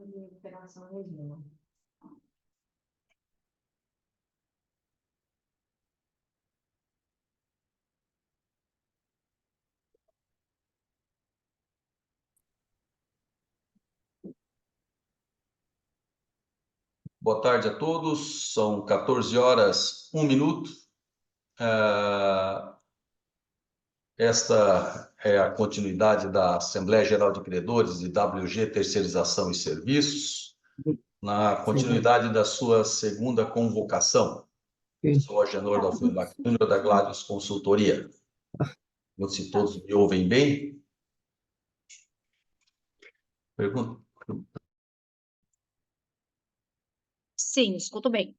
Operação Regina. Boa tarde a todos, são 14 horas, 1 minuto. Esta é a continuidade da Assembleia Geral de Credores de WG Terceirização e Serviços, na continuidade da sua segunda convocação. Sou Agenor da Offenbach Júnior da Gladius Consultoria. Se todos me ouvem bem? Pergunta. Sim, escuto bem.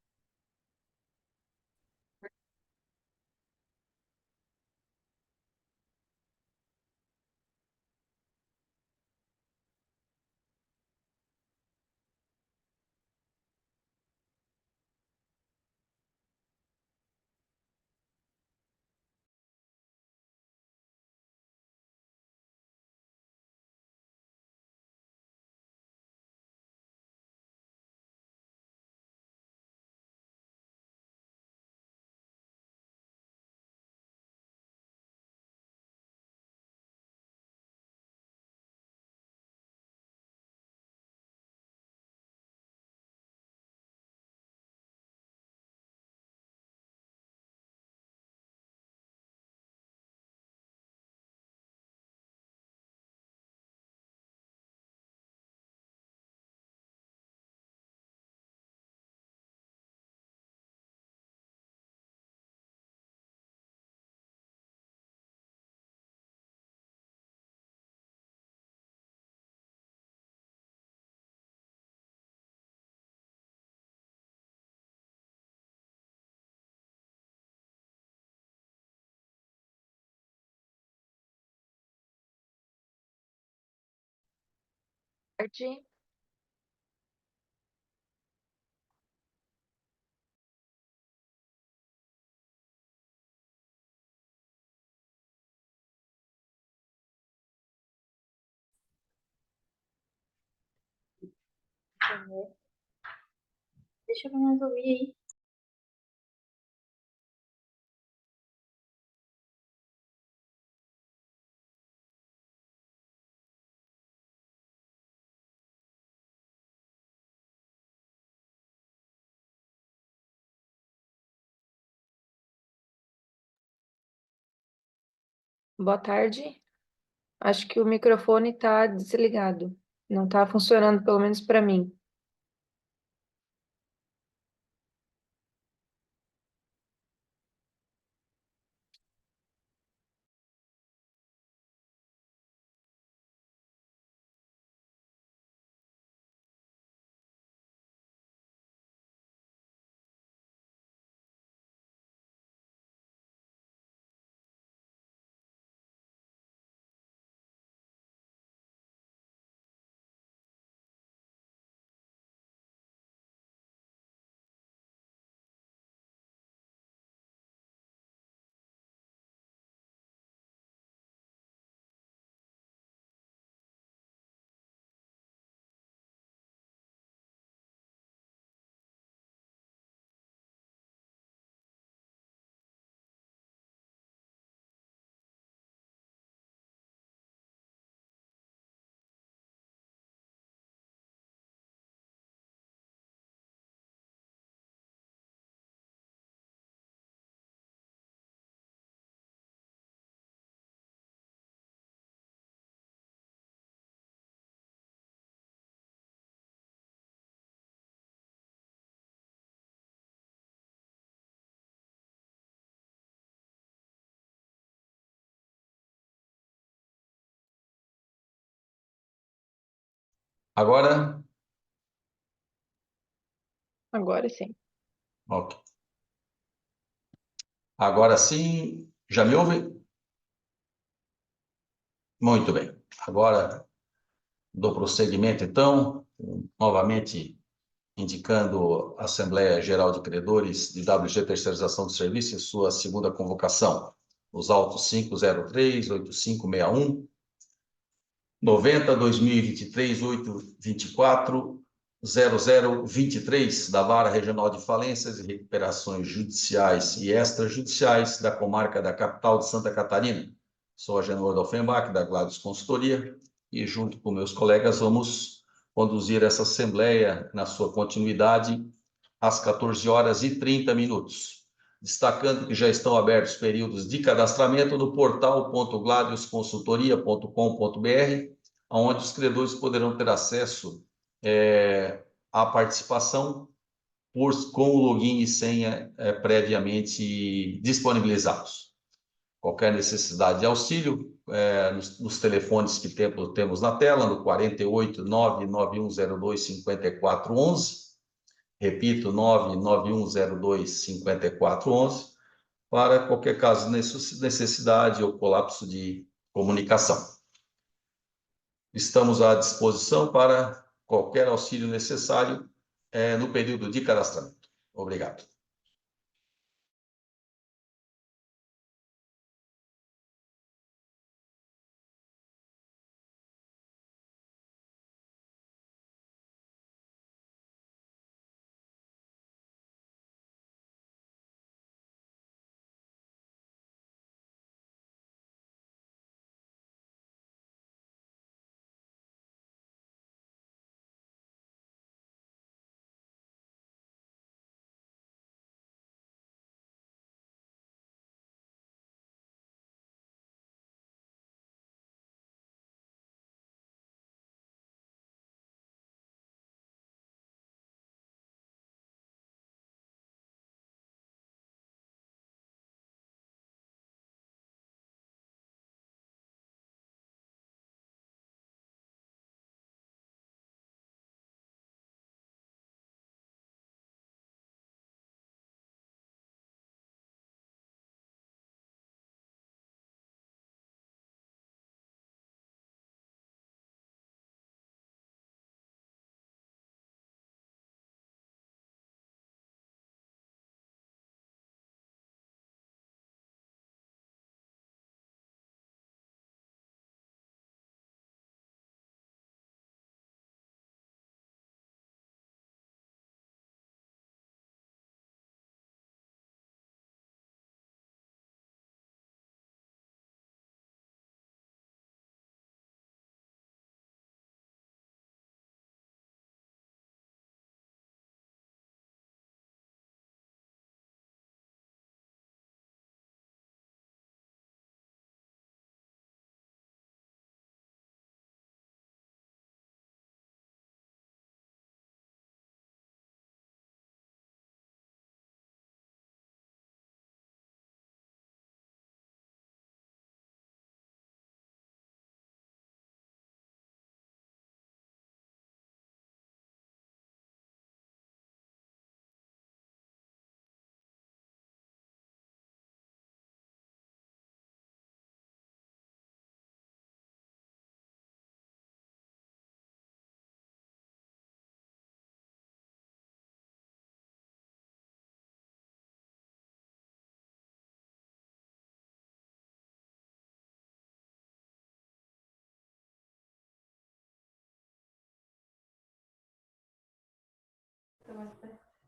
Tarde. Deixa eu me ouvir aí. Boa tarde. Acho que o microfone está desligado. Não está funcionando, pelo menos para mim. Agora? Agora sim. Ok. Agora sim, já me ouve? Muito bem. Agora dou prosseguimento, então, novamente indicando a Assembleia Geral de Credores de WG Terceirização de Serviços em sua segunda convocação, os autos 503-8561, 90/2023, 824 0023 da Vara Regional de Falências e Recuperações Judiciais e Extrajudiciais da Comarca da Capital de Santa Catarina. Sou Agenor Offenbach, da Gladys Consultoria, e junto com meus colegas vamos conduzir essa assembleia na sua continuidade às 14h30, destacando que já estão abertos períodos de cadastramento no portal.gladiusconsultoria.com.br, onde os credores poderão ter acesso à participação com o login e senha previamente disponibilizados. Qualquer necessidade de auxílio, nos telefones que temos na tela, no 48 99102 5411, repito, 99102 5411, para qualquer caso de necessidade ou colapso de comunicação. Estamos à disposição para qualquer auxílio necessário no período de cadastramento. Obrigado.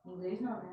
Inglês não, né?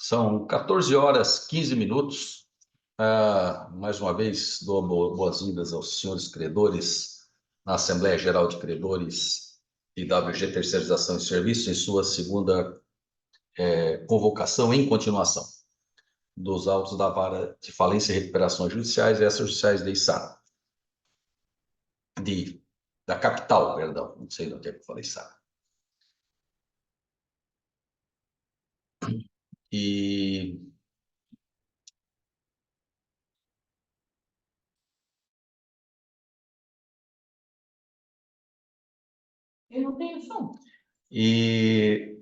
São 14 horas 15 minutos. Mais uma vez, dou boas-vindas aos senhores credores na Assembleia Geral de Credores e WG Terceirização e Serviços, em sua segunda convocação em continuação dos autos da Vara de Falência e Recuperações Judiciais e Extrajudiciais de Içara. Da capital, perdão, não sei onde é que eu falei Içara. E eu não tenho som. E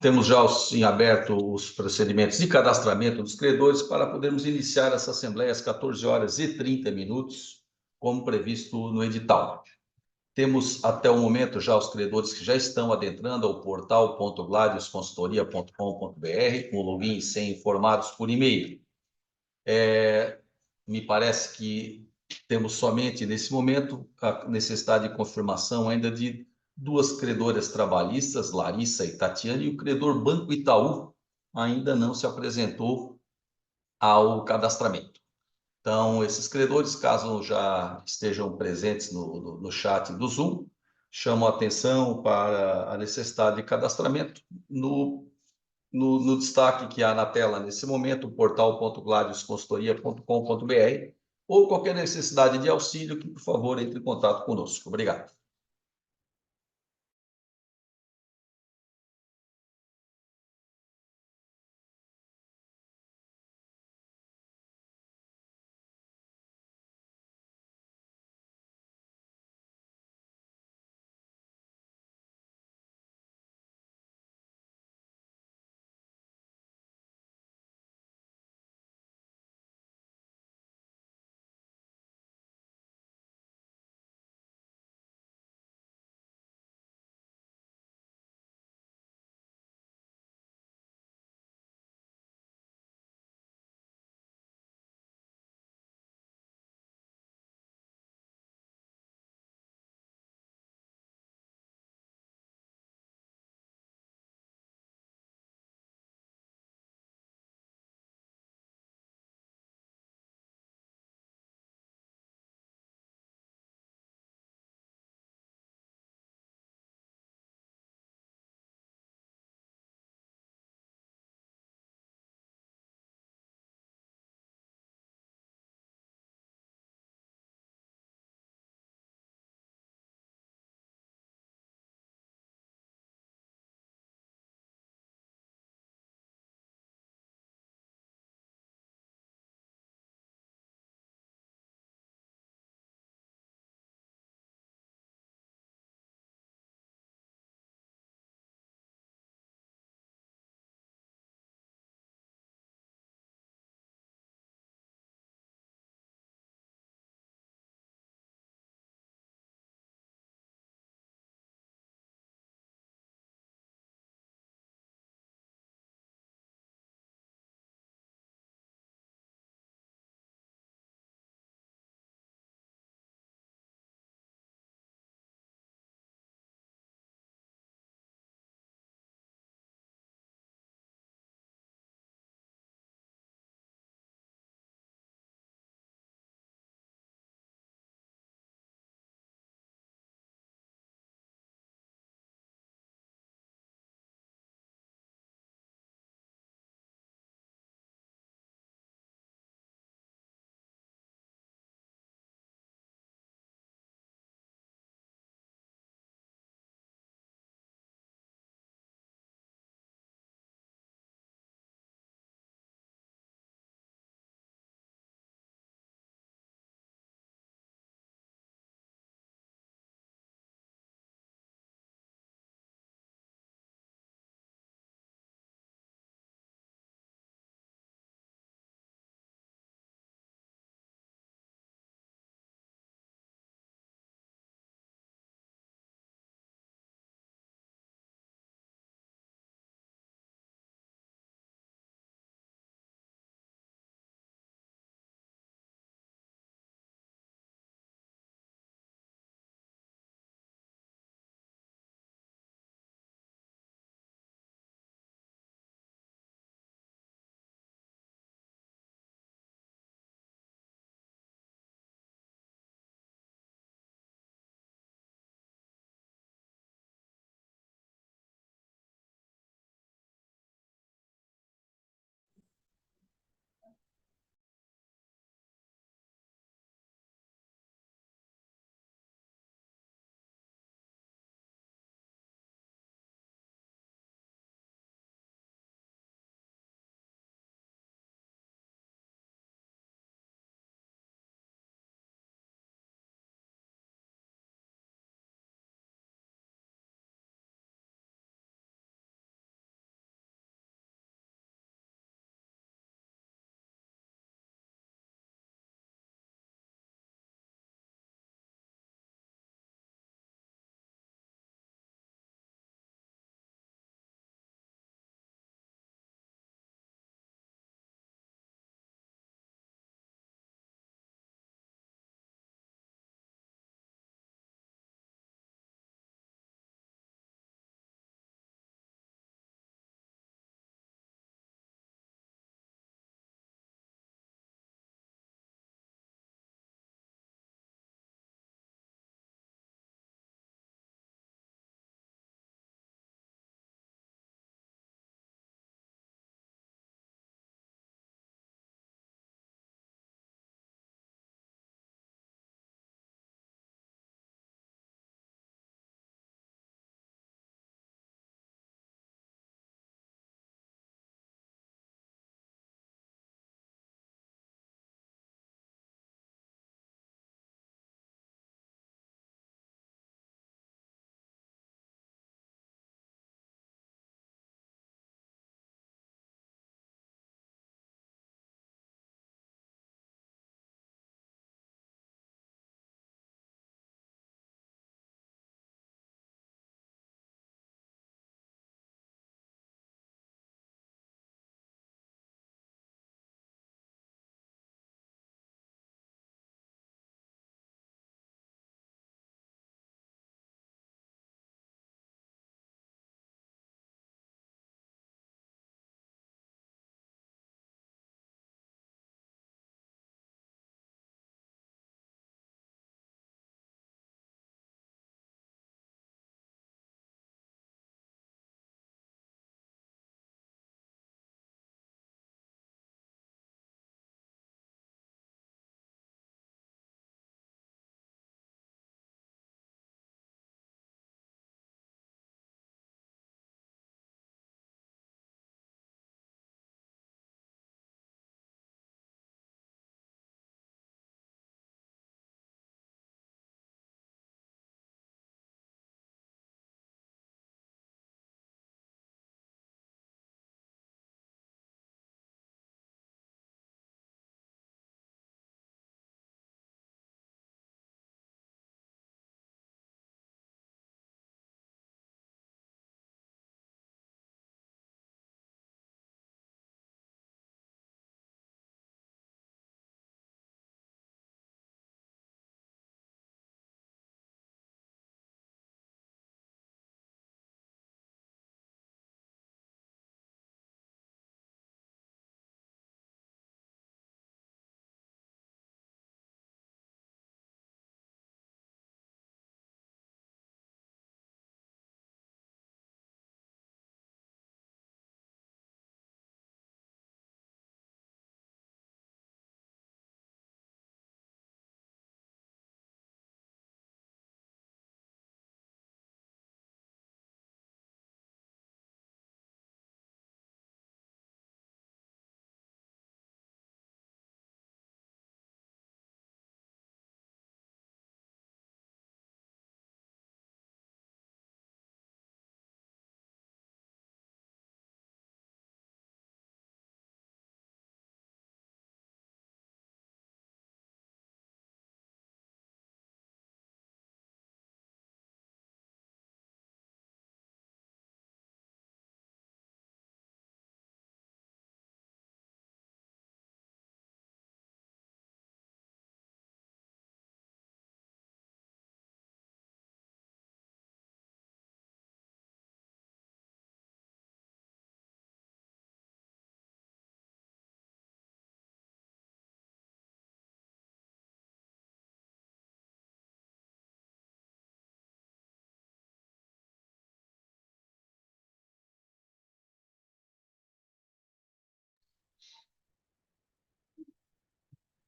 temos já em aberto os procedimentos de cadastramento dos credores para podermos iniciar essa assembleia às 14 horas e 30 minutos, como previsto no edital. Temos até o momento já os credores que já estão adentrando ao portal.gladiusconsultoria.com.br com login e senha informados por e-mail. Me parece que temos somente, nesse momento, a necessidade de confirmação ainda de duas credoras trabalhistas, Larissa e Tatiane, e o credor Banco Itaú ainda não se apresentou ao cadastramento. Então, esses credores, caso já estejam presentes no chat do Zoom, chamam a atenção para a necessidade de cadastramento no destaque que há na tela nesse momento, portal.gladiusconsultoria.com.br, ou qualquer necessidade de auxílio, que, por favor, entre em contato conosco. Obrigado.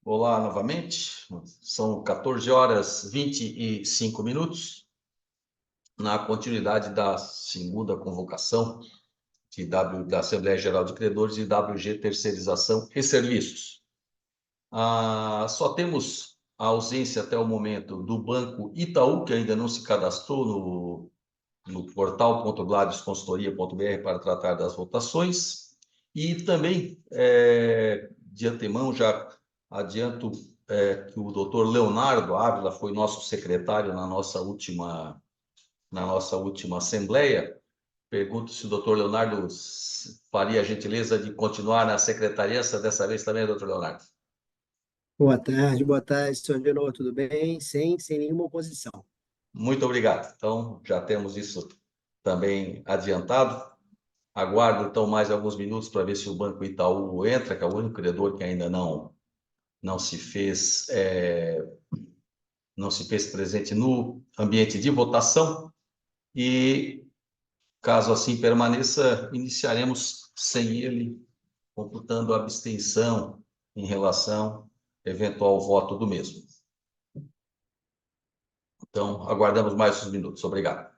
Olá novamente. São 14 horas e 25 minutos, na continuidade da segunda convocação da Assembleia Geral de Credores e WG Terceirização e Serviços. Só temos a ausência até o momento do Banco Itaú, que ainda não se cadastrou no portal.gladysconsultoria.br para tratar das votações. E também, de antemão, já adianto que o doutor Leonardo Ávila foi nosso secretário na nossa última assembleia. Pergunto se o doutor Leonardo faria a gentileza de continuar na secretaria dessa vez também, doutor Leonardo. Boa tarde, senhor Genô, tudo bem? Sem nenhuma oposição. Muito obrigado. Então, já temos isso também adiantado. Aguardo, então, mais alguns minutos para ver se o Banco Itaú entra, que é o único credor que ainda não se fez presente no ambiente de votação. E, caso assim permaneça, iniciaremos sem ele, computando a abstenção em relação ao eventual voto do mesmo. Então, aguardamos mais uns minutos. Obrigado.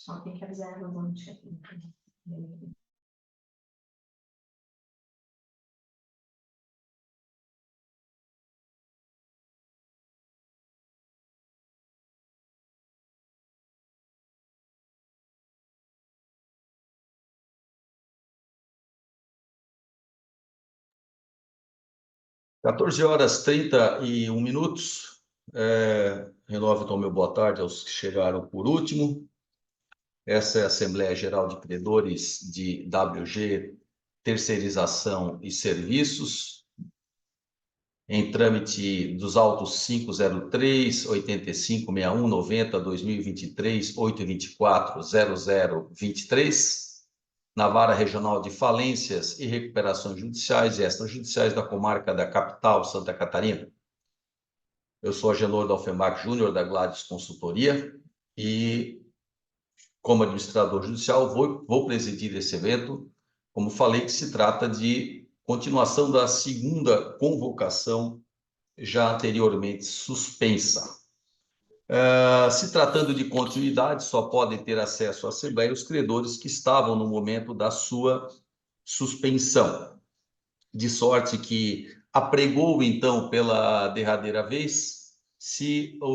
Só tem que avisar ela quando chegar. 14h31. Renovo então meu boa tarde aos que chegaram por último. Essa é a Assembleia Geral de Credores de WG, Terceirização e Serviços, em trâmite dos autos 503, 85, 61, 90, 2023, 824, 0023, na Vara Regional de Falências e Recuperações Judiciais e Extrajudiciais da Comarca da Capital, Santa Catarina. Eu sou Agenor Dalfenbach Júnior, da Gladys Consultoria, e, como administrador judicial, vou presidir esse evento. Como falei, que se trata de continuação da segunda convocação, já anteriormente suspensa. Se tratando de continuidade, só podem ter acesso à Assembleia os credores que estavam no momento da sua suspensão. De sorte que apregou, então, pela derradeira vez, se o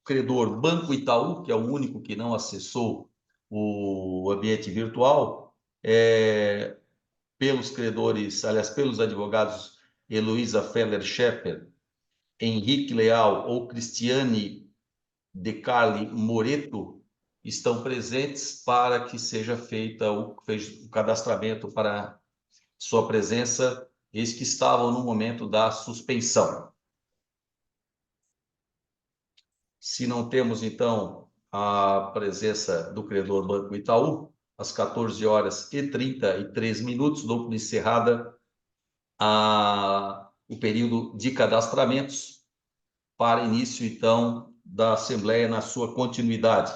credor Banco Itaú, que é o único que não acessou o ambiente virtual, pelos credores, aliás, pelos advogados Heloísa Feller-Schepper, Henrique Leal ou Cristiane De Carli Moreto, estão presentes para que seja feita o cadastramento para sua presença, eles que estavam no momento da suspensão. Se não temos, então, a presença do credor Banco Itaú, às 14h33, dou por encerrada o período de cadastramentos para início, então, da Assembleia na sua continuidade.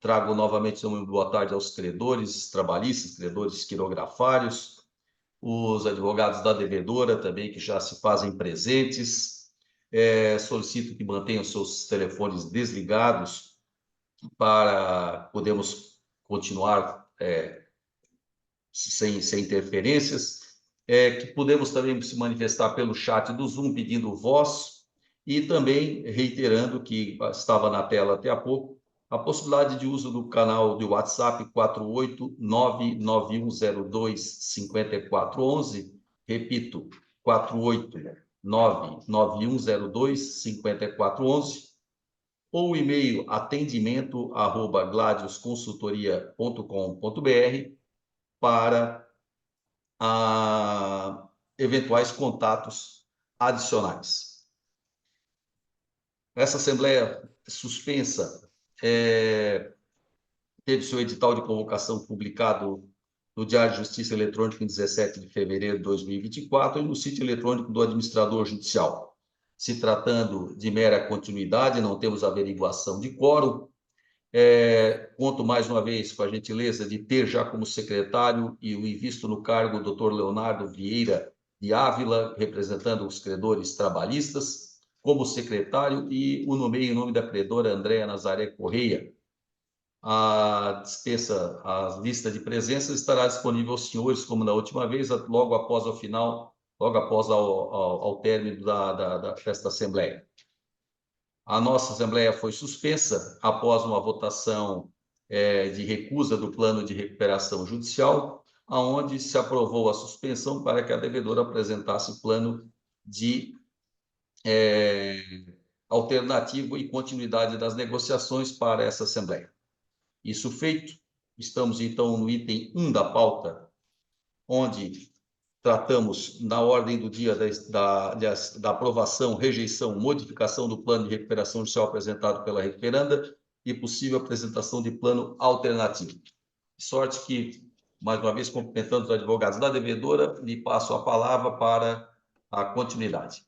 Trago novamente uma boa tarde aos credores trabalhistas, credores quirografários, os advogados da devedora também, que já se fazem presentes. Solicito que mantenham seus telefones desligados para podermos continuar sem interferências. Que podemos também se manifestar pelo chat do Zoom pedindo voz e também reiterando que estava na tela até há pouco a possibilidade de uso do canal de WhatsApp 48991025411, repito, 48991025411, ou o e-mail atendimento@gladiusconsultoria.com.br para eventuais contatos adicionais. Essa Assembleia suspensa teve seu edital de convocação publicado no Diário de Justiça Eletrônico em 17 de fevereiro de 2024 e no sítio eletrônico do administrador judicial. Se tratando de mera continuidade, não temos averiguação de quórum. Conto mais uma vez com a gentileza de ter já como secretário e o invisto no cargo o Dr. Leonardo Vieira de Ávila, representando os credores trabalhistas, como secretário, e o nomeio em nome da credora Andréa Nazaré Correia. A lista de presença estará disponível aos senhores, como na última vez, logo após ao término desta Assembleia. A nossa Assembleia foi suspensa após uma votação de recusa do plano de recuperação judicial, aonde se aprovou a suspensão para que a devedora apresentasse plano de alternativo e continuidade das negociações para essa Assembleia. Isso feito, estamos então no item 1 da pauta, onde tratamos na ordem do dia da aprovação, rejeição, modificação do plano de recuperação judicial apresentado pela requeranda e possível apresentação de plano alternativo. De sorte que, mais uma vez, cumprimentando os advogados da devedora, lhe passo a palavra para a continuidade.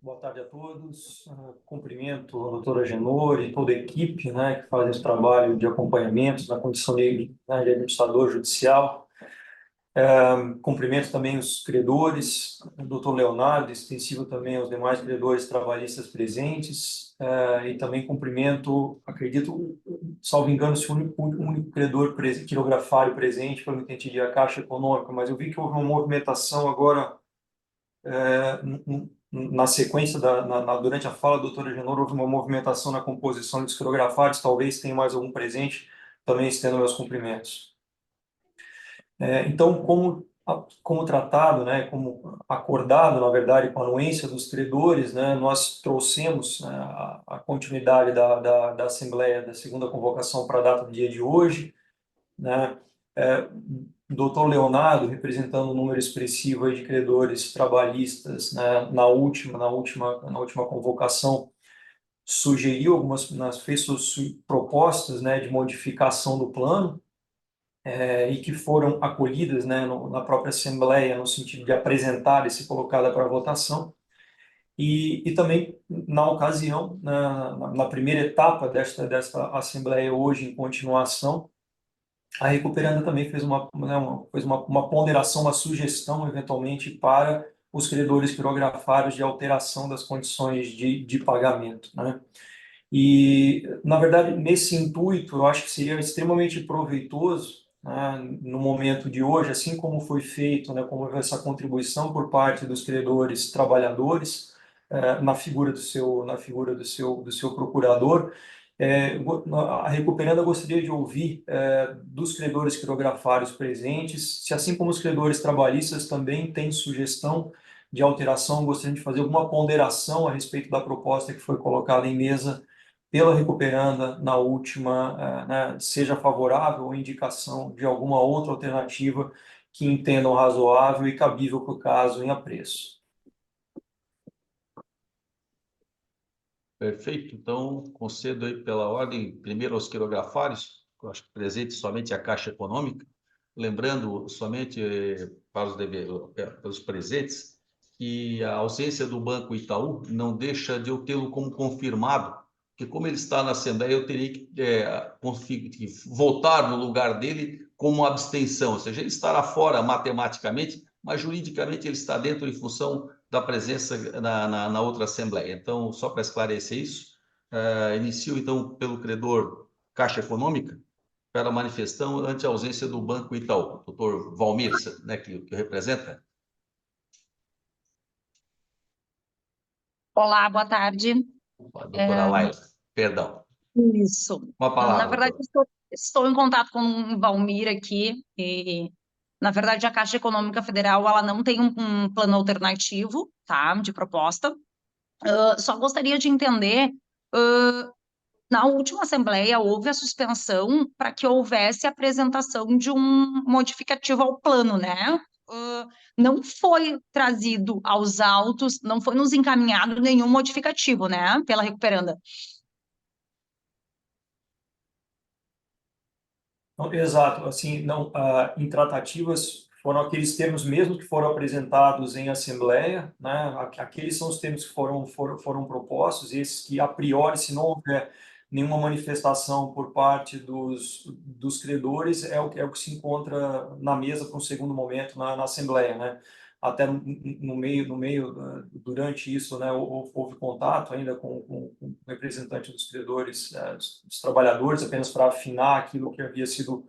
Boa tarde a todos. Cumprimento a doutora Agenor e toda a equipe, que faz esse trabalho de acompanhamento na condição de administrador judicial. Cumprimento também os credores, o doutor Leonardo, extensivo também aos demais credores trabalhistas presentes, e também cumprimento, acredito, salvo engano, se o único credor quirografário presente, pelo que entendi, a Caixa Econômica, mas eu vi que houve uma movimentação agora, na sequência, durante a fala da doutora Genoro, houve uma movimentação na composição dos quirografários, talvez tenha mais algum presente, também estendo meus cumprimentos. Então, como tratado, né, como acordado, na verdade, com a anuência dos credores, né, nós trouxemos, né, a continuidade da Assembleia, da segunda convocação para a data do dia de hoje, né, o doutor Leonardo, representando um número expressivo aí de credores trabalhistas, né, na última convocação, sugeriu fez suas propostas, né, de modificação do plano, e que foram acolhidas, né, na própria Assembleia, no sentido de apresentar e ser colocada para votação. E também, na ocasião, na primeira etapa desta Assembleia hoje, em continuação, a Recuperanda também fez uma ponderação, uma sugestão, eventualmente, para os credores quirografários de alteração das condições de pagamento, né? E, na verdade, nesse intuito, eu acho que seria extremamente proveitoso, né, no momento de hoje, assim como foi feito, né, como essa contribuição por parte dos credores trabalhadores, na figura do seu procurador, a Recuperanda gostaria de ouvir dos credores quirografários presentes, se assim como os credores trabalhistas também têm sugestão de alteração, gostariam de fazer alguma ponderação a respeito da proposta que foi colocada em mesa pela Recuperanda na última, né, seja favorável ou indicação de alguma outra alternativa que entendam razoável e cabível para o caso em apreço. Perfeito. Então, concedo aí pela ordem, primeiro aos quirografários, eu acho que presente somente a Caixa Econômica, lembrando somente para os presentes que a ausência do Banco Itaú não deixa de eu tê-lo como confirmado, porque como ele está na Assembleia, eu teria que votar no lugar dele como abstenção, ou seja, ele estará fora matematicamente, mas juridicamente ele está dentro em função da presença na outra Assembleia. Então, só para esclarecer isso, inicio então pelo credor Caixa Econômica, pela manifestação ante a ausência do Banco Itaú. Doutor Valmir, né, que representa. Olá, boa tarde. A doutora Laila, perdão. Isso. Uma Na palavra, verdade, doutora. estou em contato com o Valmir aqui e, na verdade, a Caixa Econômica Federal, ela não tem um plano alternativo, tá, de proposta. Só gostaria de entender, na última Assembleia houve a suspensão para que houvesse a apresentação de um modificativo ao plano, né? Não foi trazido aos autos, não foi nos encaminhado nenhum modificativo, né, pela Recuperanda. Exato, assim, não, em tratativas foram aqueles termos mesmo que foram apresentados em assembleia, né? Aqueles são os termos que foram propostos, esses que a priori, se não houver nenhuma manifestação por parte dos credores, é o que se encontra na mesa para um segundo momento na assembleia, né? Até no meio, durante isso, né, houve contato ainda com o representante dos credores, dos trabalhadores, apenas para afinar aquilo que havia sido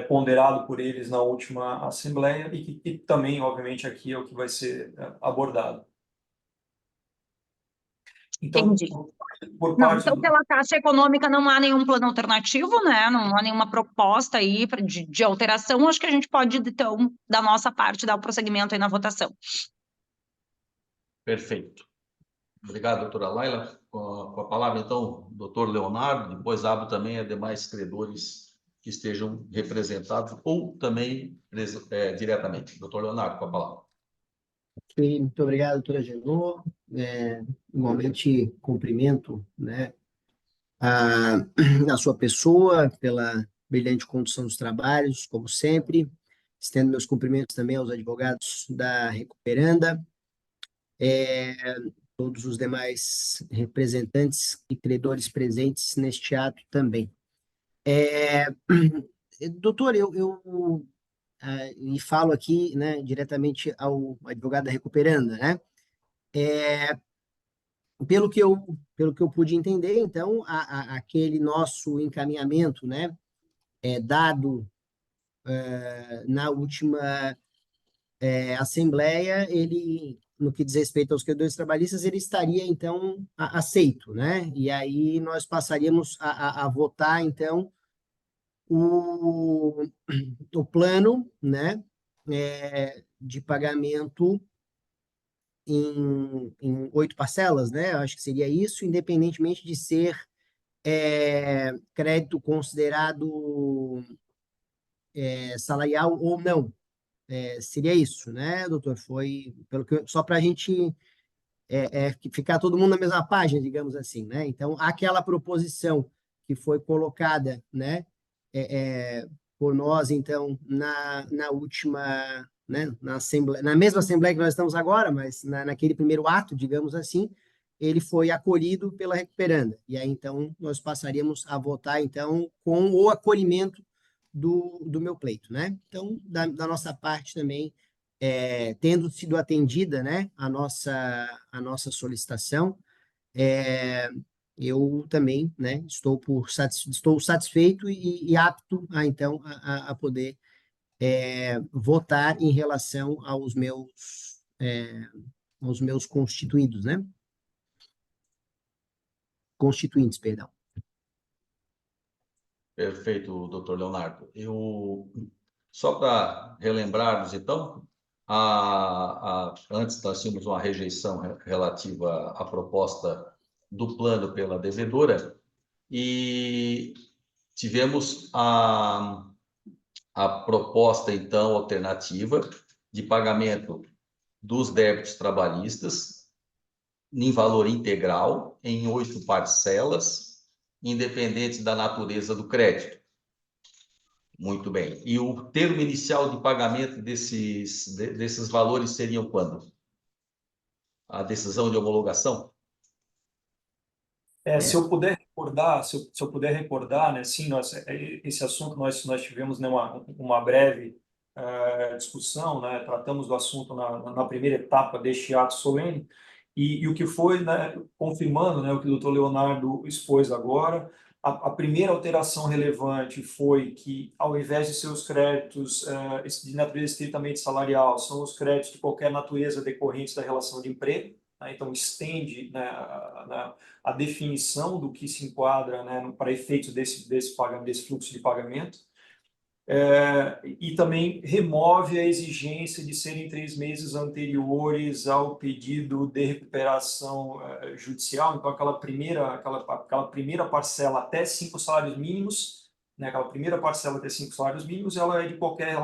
ponderado por eles na última Assembleia e que também, obviamente, aqui é o que vai ser abordado. Então, Entendi. por Não, parte então, pela Caixa Econômica não há nenhum plano alternativo, né? Não há nenhuma proposta aí de alteração. Acho que a gente pode, então, da nossa parte, dar o prosseguimento aí na votação. Perfeito. Obrigado, doutora Laila. Com a palavra, então, doutor Leonardo, depois abro também a demais credores que estejam representados ou também diretamente. Doutor Leonardo, com a palavra. Ok, muito obrigado, doutora Genô. Igualmente, cumprimento, né, a, a sua pessoa pela brilhante condução dos trabalhos, como sempre. Estendo meus cumprimentos também aos advogados da Recuperanda, todos os demais representantes e credores presentes neste ato também. Doutor, eu e falo aqui, né, diretamente ao advogado da Recuperanda, né? Pelo que eu pude entender, então, aquele nosso encaminhamento, né, dado na última assembleia, ele, no que diz respeito aos credores trabalhistas, ele estaria, então, aceito, né? E aí nós passaríamos a votar, então, o, o plano, né, de pagamento em 8 parcelas, né? Eu acho que seria isso, independentemente de ser crédito considerado salarial ou não. Seria isso, né, doutor? Foi pelo que só para a gente ficar todo mundo na mesma página, digamos assim, né? Então, aquela proposição que foi colocada, né, por nós, então, na última, né, na assembleia, na mesma assembleia que nós estamos agora, mas naquele primeiro ato, digamos assim, ele foi acolhido pela Recuperanda. E aí, então, nós passaríamos a votar, então, com o acolhimento do meu pleito, né? Então, da nossa parte também, tendo sido atendida, né, a nossa solicitação, é, eu também, né, estou satisfeito e apto então a poder votar em relação aos meus constituídos, né? Constituintes, perdão. Perfeito, doutor Leonardo. Só para relembrarmos, então, antes nós tínhamos uma rejeição relativa à proposta do plano pela devedora e tivemos a proposta, então, alternativa de pagamento dos débitos trabalhistas em valor integral, em 8 parcelas, independente da natureza do crédito. Muito bem. E o termo inicial de pagamento desses valores seriam quando? A decisão de homologação? Se eu puder recordar, se eu puder recordar, né, sim, esse assunto nós tivemos, né, uma breve discussão, né, tratamos do assunto na primeira etapa deste ato solene, e o que foi, né, confirmando, né, o que o doutor Leonardo expôs agora, a primeira alteração relevante foi que, ao invés de ser os créditos de natureza estritamente salarial, são os créditos de qualquer natureza decorrentes da relação de emprego, né, então estende, né, a definição do que se enquadra, né, para efeitos desse fluxo de pagamento, e também remove a exigência de serem 3 meses anteriores ao pedido de recuperação judicial. Então, aquela primeira parcela até 5 salários mínimos, né, aquela primeira parcela até 5 salários mínimos, ela é de qualquer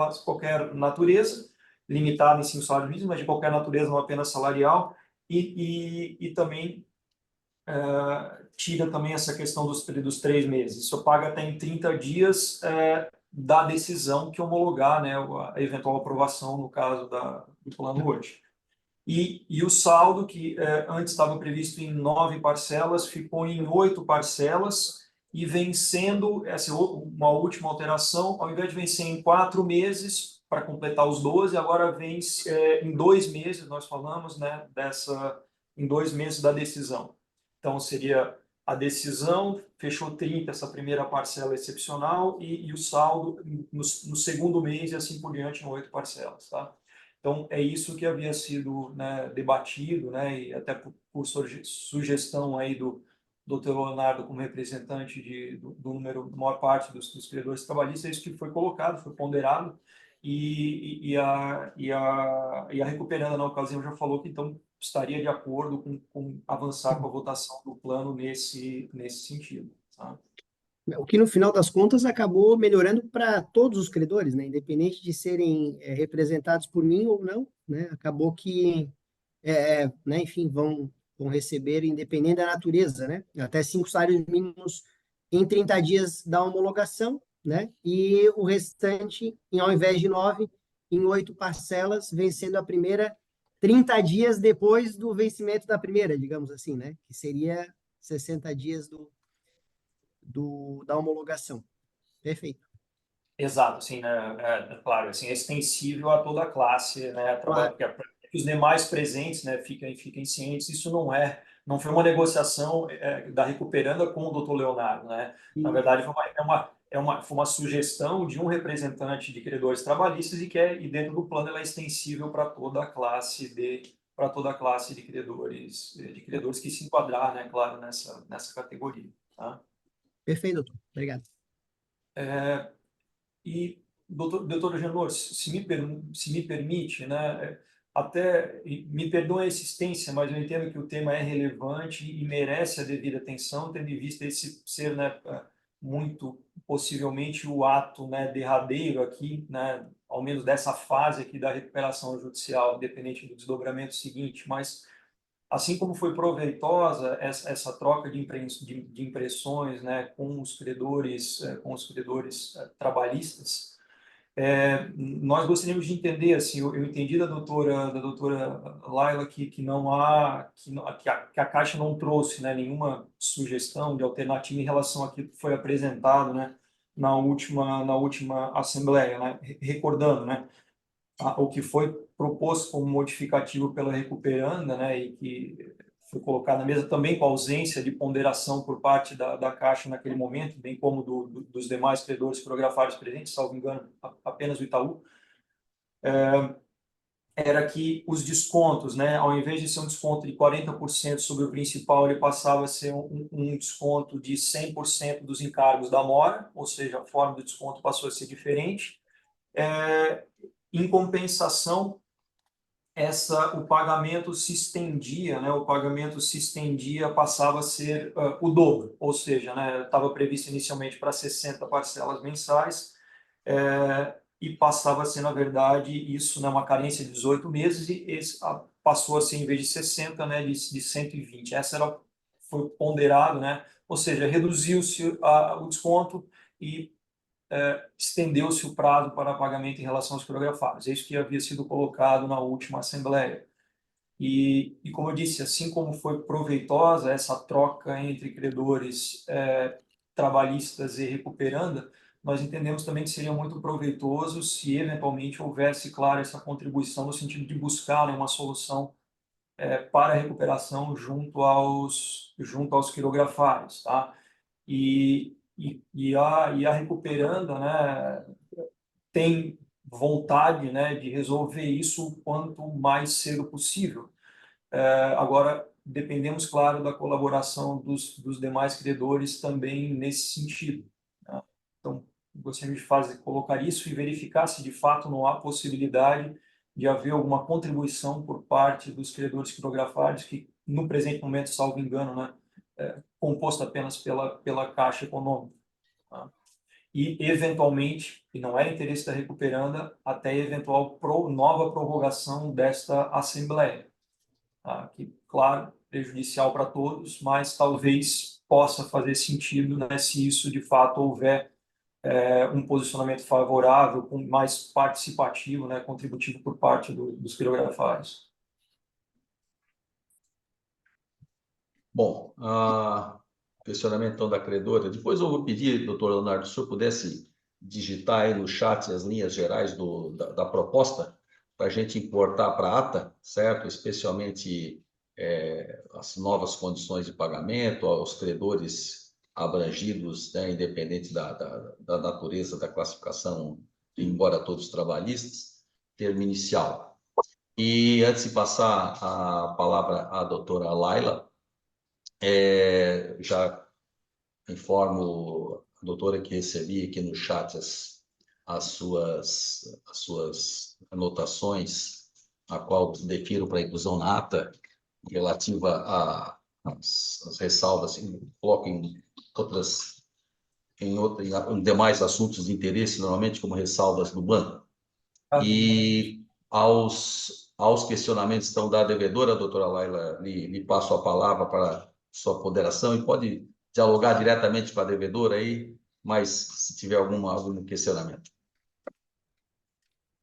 natureza, limitada em 5 salários mínimos, mas de qualquer natureza, não apenas salarial, e também tira também essa questão dos 3 meses. Isso paga até em 30 dias da decisão que homologar, né, a eventual aprovação, no caso do plano hoje. E o saldo, que antes estava previsto em 9 parcelas, ficou em 8 parcelas, e vencendo essa uma última alteração, ao invés de vencer em 4 meses, para completar os 12, agora vence em 2 meses, nós falamos, né, em 2 meses da decisão. Então, seria a decisão, fechou 30, essa primeira parcela excepcional, e o saldo no segundo mês e assim por diante em 8 parcelas. Tá? Então, é isso que havia sido, né, debatido, né, e até por sugestão aí do Dr. Leonardo como representante do maior parte dos credores trabalhistas, é isso que foi colocado, foi ponderado, e a Recuperanda, na ocasião, já falou que, então, estaria de acordo com avançar com a votação do plano nesse sentido. Tá? O que, no final das contas, acabou melhorando para todos os credores, né? Independente de serem representados por mim ou não, né? Acabou que, né, enfim, vão receber, independente da natureza, né? Até 5 salários mínimos em 30 dias da homologação, né? E o restante, ao invés de 9, em 8 parcelas, vencendo a primeira 30 dias depois do vencimento da primeira, digamos assim, né? Que seria 60 dias da homologação. Perfeito. Exato, assim, né? Claro, assim, é extensível a toda a classe, né? Claro. Para que os demais presentes, né, fiquem cientes. Isso não foi uma negociação da Recuperanda com o Dr. Leonardo, né? Na verdade, foi uma sugestão de um representante de credores trabalhistas e dentro do plano ela é extensível para toda a classe de credores que se enquadrar, né, claro, nessa categoria, tá? Perfeito, doutor. Obrigado. E, doutor Agenor, se me permite, né, até me perdoa a insistência, mas eu entendo que o tema é relevante e merece a devida atenção, tendo em vista esse ser, né, muito possivelmente o ato, né, derradeiro aqui, né, ao menos dessa fase aqui da recuperação judicial, independente do desdobramento seguinte, mas assim como foi proveitosa essa troca de impressões, né, com os credores, trabalhistas, nós gostaríamos de entender, assim, eu entendi da doutora Laila que não há, que a Caixa não trouxe, né, nenhuma sugestão de alternativa em relação àquilo que foi apresentado, né, na última assembleia, né, recordando, né, o que foi proposto como modificativo pela Recuperanda, né, e que foi colocado na mesa também com a ausência de ponderação por parte da Caixa naquele momento, bem como dos demais credores pirografários presentes, salvo engano, apenas o Itaú, era que os descontos, né, ao invés de ser um desconto de 40% sobre o principal, ele passava a ser um desconto de 100% dos encargos da mora, ou seja, a forma do desconto passou a ser diferente. Em compensação, o pagamento se estendia, né? O pagamento se estendia, passava a ser o dobro, ou seja, né, estava previsto inicialmente para 60 parcelas mensais, e passava a ser, na verdade, isso, né, uma carência de 18 meses, passou a ser, em vez de 60, né, de 120. Foi ponderado, né? Ou seja, reduziu-se o desconto e estendeu-se o prazo para pagamento em relação aos quirografados. É isso que havia sido colocado na última Assembleia. E como eu disse, assim como foi proveitosa essa troca entre credores trabalhistas e recuperanda, nós entendemos também que seria muito proveitoso se eventualmente houvesse, claro, essa contribuição no sentido de buscar, né, uma solução para a recuperação junto aos quirografados, tá? E a Recuperanda, né, tem vontade, né, de resolver isso o quanto mais cedo possível. Agora, dependemos, claro, da colaboração dos demais credores também nesse sentido, né? Então, gostaria de colocar isso e verificar se de fato não há possibilidade de haver alguma contribuição por parte dos credores quirografados, que no presente momento, salvo engano, né, composto apenas pela Caixa Econômica, tá? E, eventualmente, e não era interesse da Recuperanda, até eventual nova prorrogação desta Assembleia, tá? Que, claro, prejudicial para todos, mas talvez possa fazer sentido, né, se isso de fato houver um posicionamento favorável, mais participativo, né, contributivo por parte dos quirografários. Bom, questionamento então da credora. Depois eu vou pedir, doutor Leonardo, se o senhor pudesse digitar aí no chat as linhas gerais da proposta, para a gente importar para a ata, certo? Especialmente as novas condições de pagamento, aos credores abrangidos, né, independente da natureza da classificação, embora todos trabalhistas, termo inicial. E antes de passar a palavra à doutora Laila, já informo a doutora que recebi aqui no chat as suas anotações, a qual defiro para inclusão na ata, relativa às ressalvas, coloco em demais assuntos de interesse, normalmente como ressalvas do banco. E aos questionamentos então da devedora, doutora Laila, lhe passo a palavra para sua ponderação e pode dialogar diretamente com a devedora aí, mas se tiver algum questionamento.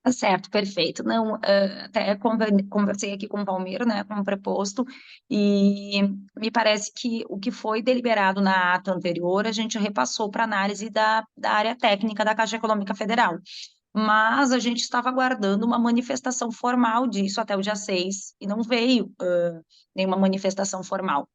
Tá certo, perfeito. Não, até conversei aqui com o Valmir, né, com o preposto, e me parece que o que foi deliberado na ata anterior, a gente repassou para análise da área técnica da Caixa Econômica Federal. Mas a gente estava aguardando uma manifestação formal disso até o dia 6, e não veio nenhuma manifestação formal.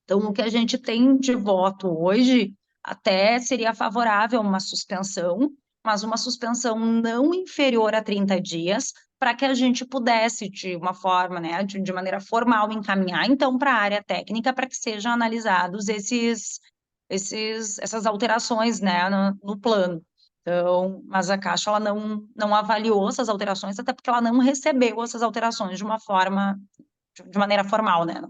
Então, o que a gente tem de voto hoje até seria favorável a uma suspensão, mas uma suspensão não inferior a 30 dias, para que a gente pudesse, de uma forma, né, de maneira formal, encaminhar, então, para a área técnica, para que sejam analisados essas alterações, né, no plano. Então, mas a Caixa, ela não avaliou essas alterações, até porque ela não recebeu essas alterações de uma forma, de maneira formal, né?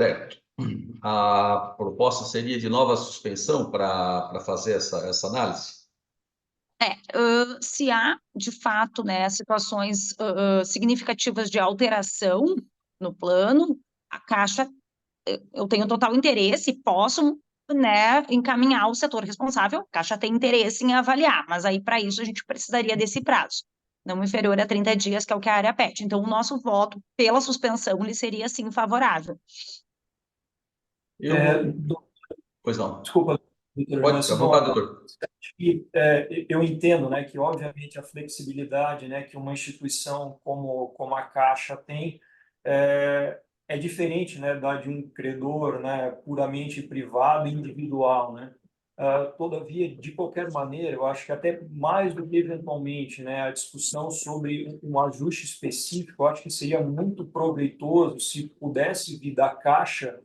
Certo. A proposta seria de nova suspensão para fazer essa análise? Se há, de fato, né, situações significativas de alteração no plano, a Caixa, eu tenho total interesse, posso, né, encaminhar o setor responsável, a Caixa tem interesse em avaliar, mas aí, para isso, a gente precisaria desse prazo, não inferior a 30 dias, que é o que a área pede. Então, o nosso voto pela suspensão, ele seria, sim, favorável. Do- Pois não. Desculpa, doutor, Pode, mas à não, vontade, doutor. eu entendo, né, que obviamente a flexibilidade, né, que uma instituição como a Caixa tem é diferente, né, da de um credor, né, puramente privado e individual, né. Todavia, de qualquer maneira, eu acho que até mais do que eventualmente, né, a discussão sobre um ajuste específico, eu acho que seria muito proveitoso se pudesse vir da Caixa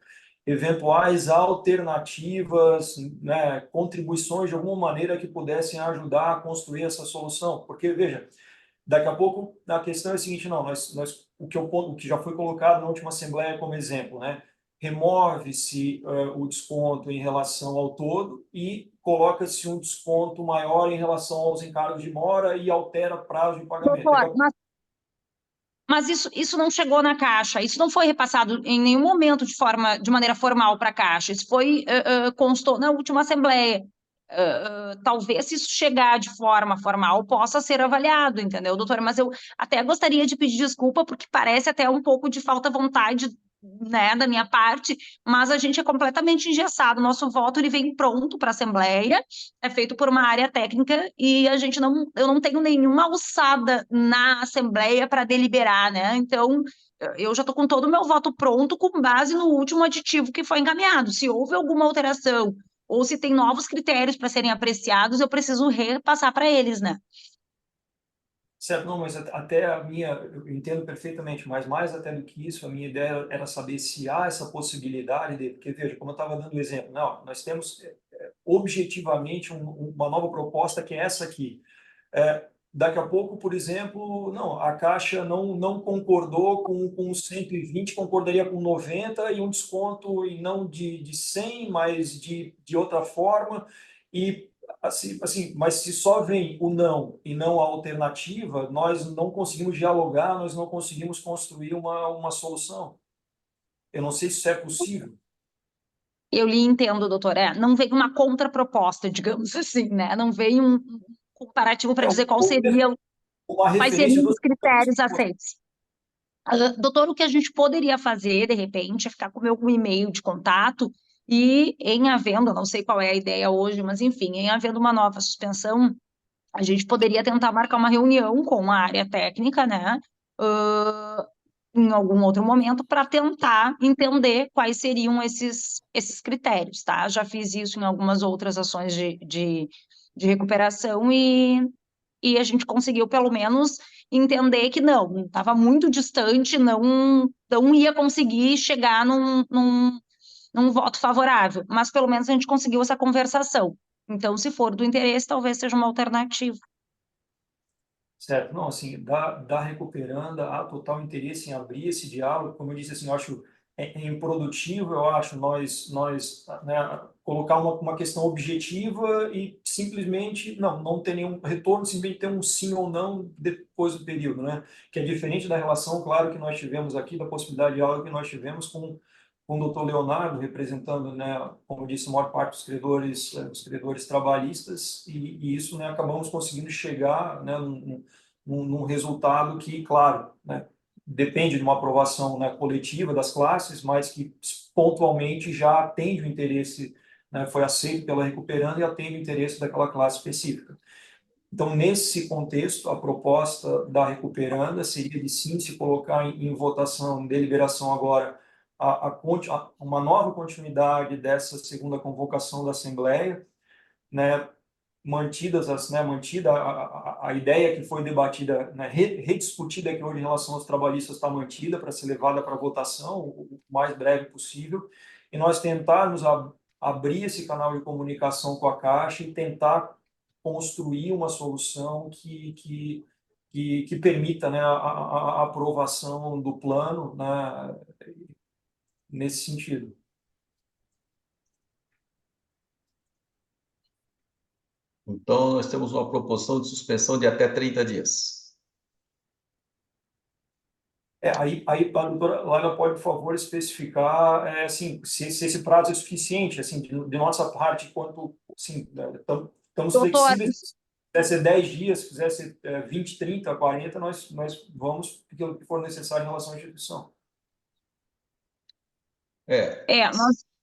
eventuais alternativas, né, contribuições de alguma maneira que pudessem ajudar a construir essa solução. Porque, veja, daqui a pouco a questão é a seguinte, não, o que já foi colocado na última Assembleia como exemplo, né, remove-se o desconto em relação ao todo e coloca-se um desconto maior em relação aos encargos de mora e altera prazo de pagamento. Doutor, mas isso não chegou na Caixa, isso não foi repassado em nenhum momento de maneira formal para a Caixa, isso constou na última Assembleia. Talvez se isso chegar de forma formal possa ser avaliado, entendeu, doutora? Mas eu até gostaria de pedir desculpa, porque parece até um pouco de falta de vontade, né, da minha parte, mas a gente é completamente engessado, nosso voto ele vem pronto para a Assembleia, é feito por uma área técnica e eu não tenho nenhuma alçada na Assembleia para deliberar, né? Então, eu já estou com todo o meu voto pronto com base no último aditivo que foi encaminhado. Se houve alguma alteração ou se tem novos critérios para serem apreciados, eu preciso repassar para eles, né? Certo, não, mas até eu entendo perfeitamente, mas mais até do que isso, a minha ideia era saber se há essa possibilidade de, porque veja, como eu estava dando o exemplo, não, nós temos objetivamente uma nova proposta que é essa aqui. Daqui a pouco, por exemplo, não, a Caixa não concordou com 120, concordaria com 90 e um desconto e não de 100, mas de outra forma, e assim, mas se só vem o não e não a alternativa, nós não conseguimos dialogar, nós não conseguimos construir uma solução. Eu não sei se isso é possível. Eu lhe entendo, doutor. Não vem uma contraproposta, digamos assim, né? Não vem um comparativo para dizer Uma quais seriam referência os dos... critérios aceitos. Doutor, o que a gente poderia fazer, de repente, é ficar com o meu e-mail de contato e, em havendo, eu não sei qual é a ideia hoje, mas enfim, em havendo uma nova suspensão, a gente poderia tentar marcar uma reunião com a área técnica, né? Em algum outro momento, para tentar entender quais seriam esses critérios, tá? Já fiz isso em algumas outras ações de recuperação e a gente conseguiu, pelo menos, entender que não, estava muito distante, não ia conseguir chegar num voto favorável, mas pelo menos a gente conseguiu essa conversação. Então, se for do interesse, talvez seja uma alternativa. Certo, não, assim, da Recuperanda há total interesse em abrir esse diálogo, como eu disse, assim, eu acho improdutivo, eu acho, nós né, colocar uma questão objetiva e simplesmente, não ter nenhum retorno, simplesmente ter um sim ou não depois do período, né, que é diferente da relação, claro, que nós tivemos aqui, da possibilidade de diálogo que nós tivemos com com o doutor Leonardo, representando, né, como eu disse, a maior parte dos credores trabalhistas, e isso, né, acabamos conseguindo chegar, né, num resultado que, claro, né, depende de uma aprovação, né, coletiva das classes, mas que pontualmente já atende o interesse, né, foi aceito pela Recuperando e atende o interesse daquela classe específica. Então, nesse contexto, a proposta da Recuperanda seria de sim se colocar em votação, em deliberação agora, uma nova continuidade dessa segunda convocação da Assembleia, né, mantida a ideia que foi debatida, né, rediscutida aqui hoje em relação aos trabalhistas está mantida para ser levada para votação o mais breve possível, e nós tentarmos abrir esse canal de comunicação com a Caixa e tentar construir uma solução que permita, né, a aprovação do plano, né, nesse sentido. Então, nós temos uma proposição de suspensão de até 30 dias. Aí a doutora Laila pode, por favor, especificar assim, se esse prazo é suficiente, assim, de nossa parte, quanto, assim, estamos Doutor, flexíveis. Se quiser ser 10 dias, se quiser ser 20, 30, 40, nós vamos pelo que for necessário em relação à instituição.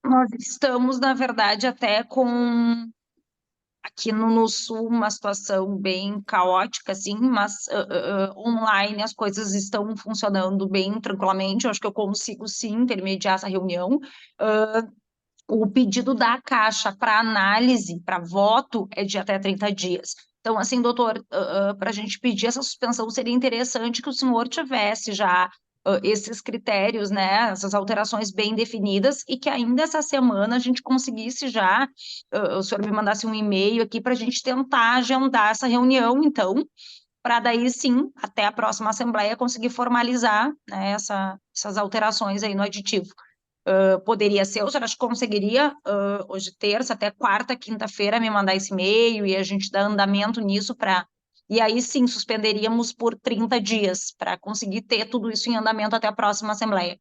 nós estamos, na verdade, até com aqui no Sul uma situação bem caótica, assim, mas online as coisas estão funcionando bem tranquilamente. Eu acho que eu consigo sim intermediar essa reunião. O pedido da Caixa para análise, para voto, é de até 30 dias. Então, assim, doutor, para a gente pedir essa suspensão, seria interessante que o senhor tivesse já esses critérios, né, essas alterações bem definidas, e que ainda essa semana a gente conseguisse já, o senhor me mandasse um e-mail aqui para a gente tentar agendar essa reunião, então, para daí sim, até a próxima Assembleia, conseguir formalizar, né, essas alterações aí no aditivo. Poderia ser, o senhor acha que conseguiria, hoje terça, até quarta, quinta-feira, me mandar esse e-mail e a gente dar andamento nisso para... E aí sim, suspenderíamos por 30 dias para conseguir ter tudo isso em andamento até a próxima Assembleia.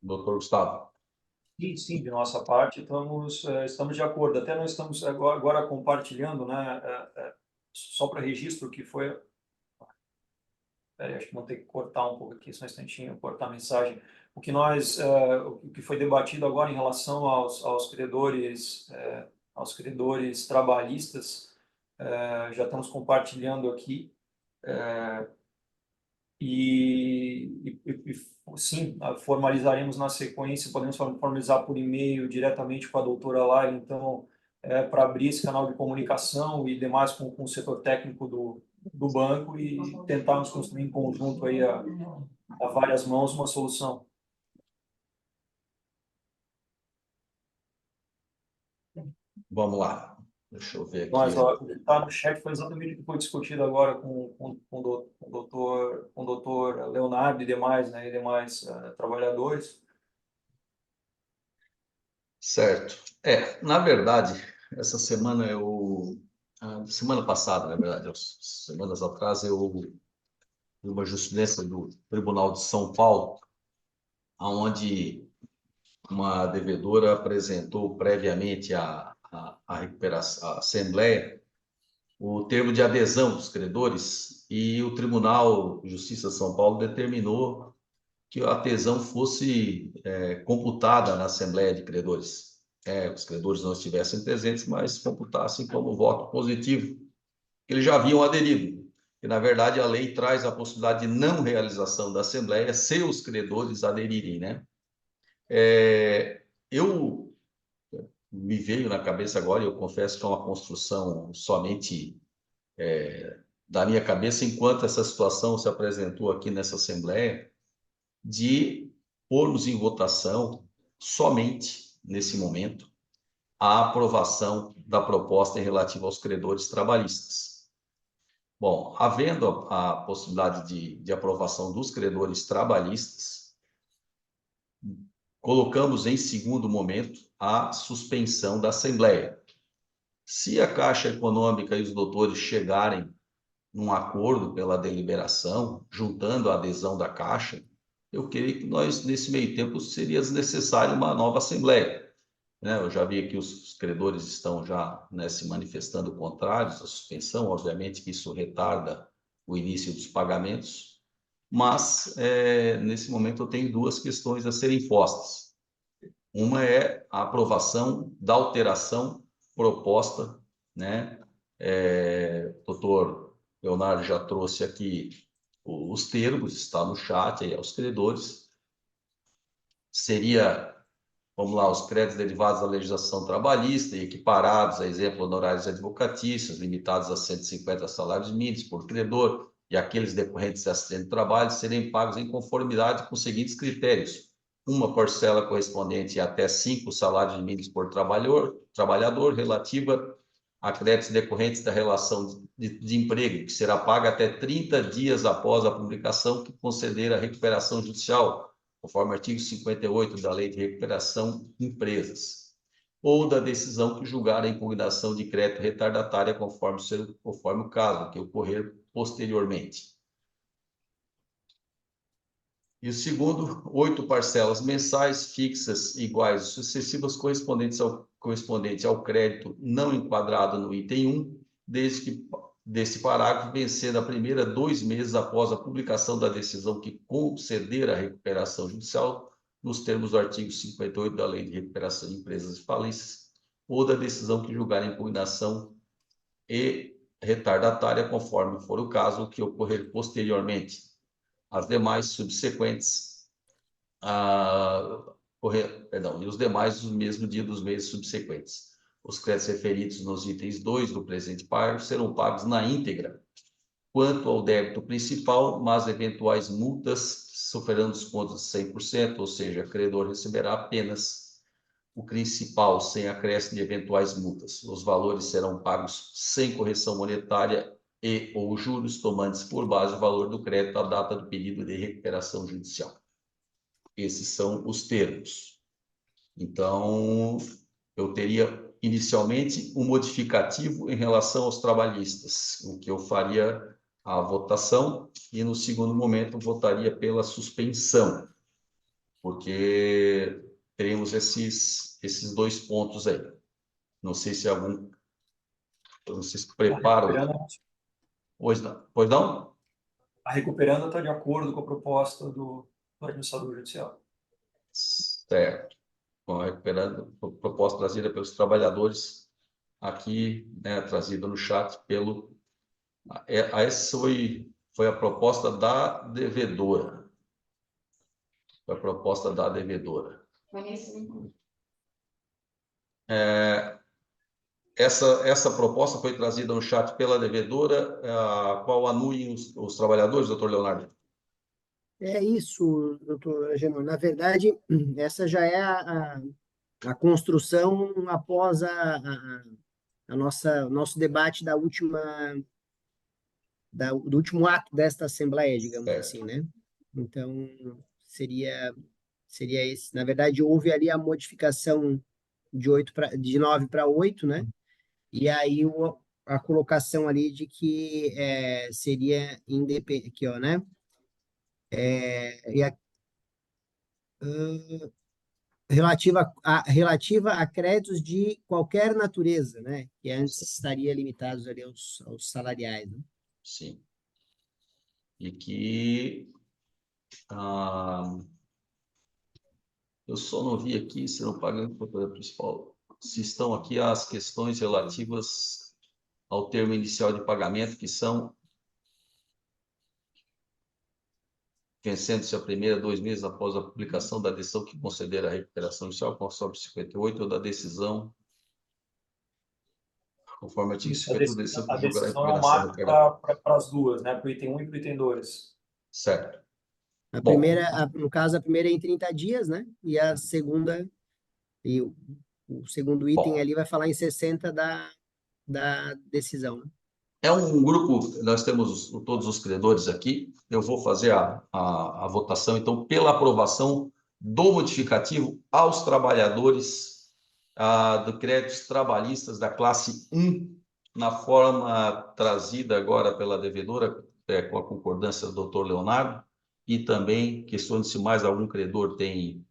Doutor Gustavo. Sim, de nossa parte, estamos de acordo. Até nós estamos agora compartilhando, né, só para registro, que foi... acho que vou ter que cortar um pouco aqui, só um instantinho, cortar a mensagem. O que foi debatido agora em relação aos credores trabalhistas, já estamos compartilhando aqui. Sim, formalizaremos na sequência, podemos formalizar por e-mail diretamente com a doutora Laila, então, para abrir esse canal de comunicação e demais com o setor técnico do banco e tentarmos construir em conjunto aí a várias mãos uma solução. Vamos lá. Deixa eu ver aqui. Mas o que está no chat foi exatamente o que foi discutido agora com o doutor Leonardo e demais, né, trabalhadores. Certo. Na verdade, essa semana semana passada, na verdade, semanas atrás, eu vi uma jurisprudência do Tribunal de São Paulo, onde uma devedora apresentou previamente à Assembleia o termo de adesão dos credores, e o Tribunal de Justiça de São Paulo determinou que a adesão fosse computada na Assembleia de Credores. Os credores não estivessem presentes, mas computassem como voto positivo, que eles já haviam aderido. E, na verdade, a lei traz a possibilidade de não realização da Assembleia se os credores aderirem, né? Me veio na cabeça agora, e eu confesso que é uma construção somente da minha cabeça, enquanto essa situação se apresentou aqui nessa Assembleia, de pormos em votação, somente nesse momento, a aprovação da proposta em relativa aos credores trabalhistas. Bom, havendo a possibilidade de aprovação dos credores trabalhistas, colocamos em segundo momento a suspensão da Assembleia. Se a Caixa Econômica e os doutores chegarem num acordo pela deliberação, juntando a adesão da Caixa, eu creio que nós, nesse meio tempo, seria necessário uma nova Assembleia, né? Eu já vi que os credores estão já, né, se manifestando contrários à suspensão, obviamente que isso retarda o início dos pagamentos, mas nesse momento eu tenho duas questões a serem postas. Uma é a aprovação da alteração proposta, né? Doutor Leonardo já trouxe aqui os termos, está no chat aí aos credores. Seria, vamos lá, os créditos derivados da legislação trabalhista e equiparados, a exemplo, honorários advocatícios, limitados a 150 salários mínimos por credor, e aqueles decorrentes de acidente de trabalho serem pagos em conformidade com os seguintes critérios: uma parcela correspondente a até 5 salários mínimos por trabalhador, relativa a créditos decorrentes da relação de emprego, que será paga até 30 dias após a publicação que conceder a recuperação judicial, conforme o artigo 58 da Lei de Recuperação de Empresas, ou da decisão que julgar a impugnação de crédito retardatária, conforme o caso, que ocorrer posteriormente. E o segundo, 8 parcelas mensais fixas, iguais e sucessivas, correspondentes ao crédito não enquadrado no item 1, desde que desse parágrafo vencer a primeira 2 meses após a publicação da decisão que conceder a recuperação judicial, nos termos do artigo 58 da Lei de Recuperação de Empresas e Falências, ou da decisão que julgar a impugnação e retardatária, conforme for o caso, que ocorrer posteriormente. As demais subsequentes, e os demais no mesmo dia dos meses subsequentes. Os créditos referidos nos itens 2 do presente parágrafo serão pagos na íntegra, quanto ao débito principal, mas eventuais multas superando os pontos de 100%, ou seja, o credor receberá apenas o principal, sem acréscimo de eventuais multas. Os valores serão pagos sem correção monetária e ou juros, tomando-se por base o valor do crédito à data do pedido de recuperação judicial. Esses são os termos. Então, eu teria inicialmente um modificativo em relação aos trabalhistas, o que eu faria a votação, e no segundo momento votaria pela suspensão, porque teremos esses 2 pontos aí. Não sei se vocês preparam. Pois não? A Recuperando está de acordo com a proposta do administrador judicial. Certo. Bom, recuperando a proposta trazida pelos trabalhadores aqui, né, trazida no chat pelo... Essa foi a proposta da devedora. Foi a proposta da devedora. Essa proposta foi trazida no chat pela devedora, a qual anuem os trabalhadores, doutor Leonardo? É isso, doutor Agenor. Na verdade, essa já é a construção após nosso debate do último ato desta Assembleia, digamos assim, né? Então, seria esse. Na verdade, houve ali a modificação de 9 para 8, né? E aí a colocação ali de que seria independente, aqui, ó, né? Relativa a créditos de qualquer natureza, né? Que antes estaria limitados ali aos salariais, né? Sim. E que eu só não vi aqui, se não pagando para o principal, se estão aqui as questões relativas ao termo inicial de pagamento, que são vencendo-se a primeira 2 meses após a publicação da decisão que conceder a recuperação judicial, conforme 58, ou da decisão, conforme o artigo 58 da decisão que julgará a decisão é um impugnação. marco para as duas, né? Para o item 1 e para o item 2. Certo. A Bom. primeira, no caso, a primeira é em 30 dias, né? E a segunda, e o segundo item ali vai falar em 60 da decisão, né? É um grupo, nós temos todos os credores aqui, eu vou fazer a votação, então, pela aprovação do modificativo aos trabalhadores do créditos trabalhistas da classe 1, na forma trazida agora pela devedora, com a concordância do doutor Leonardo, e também questione se mais algum credor tem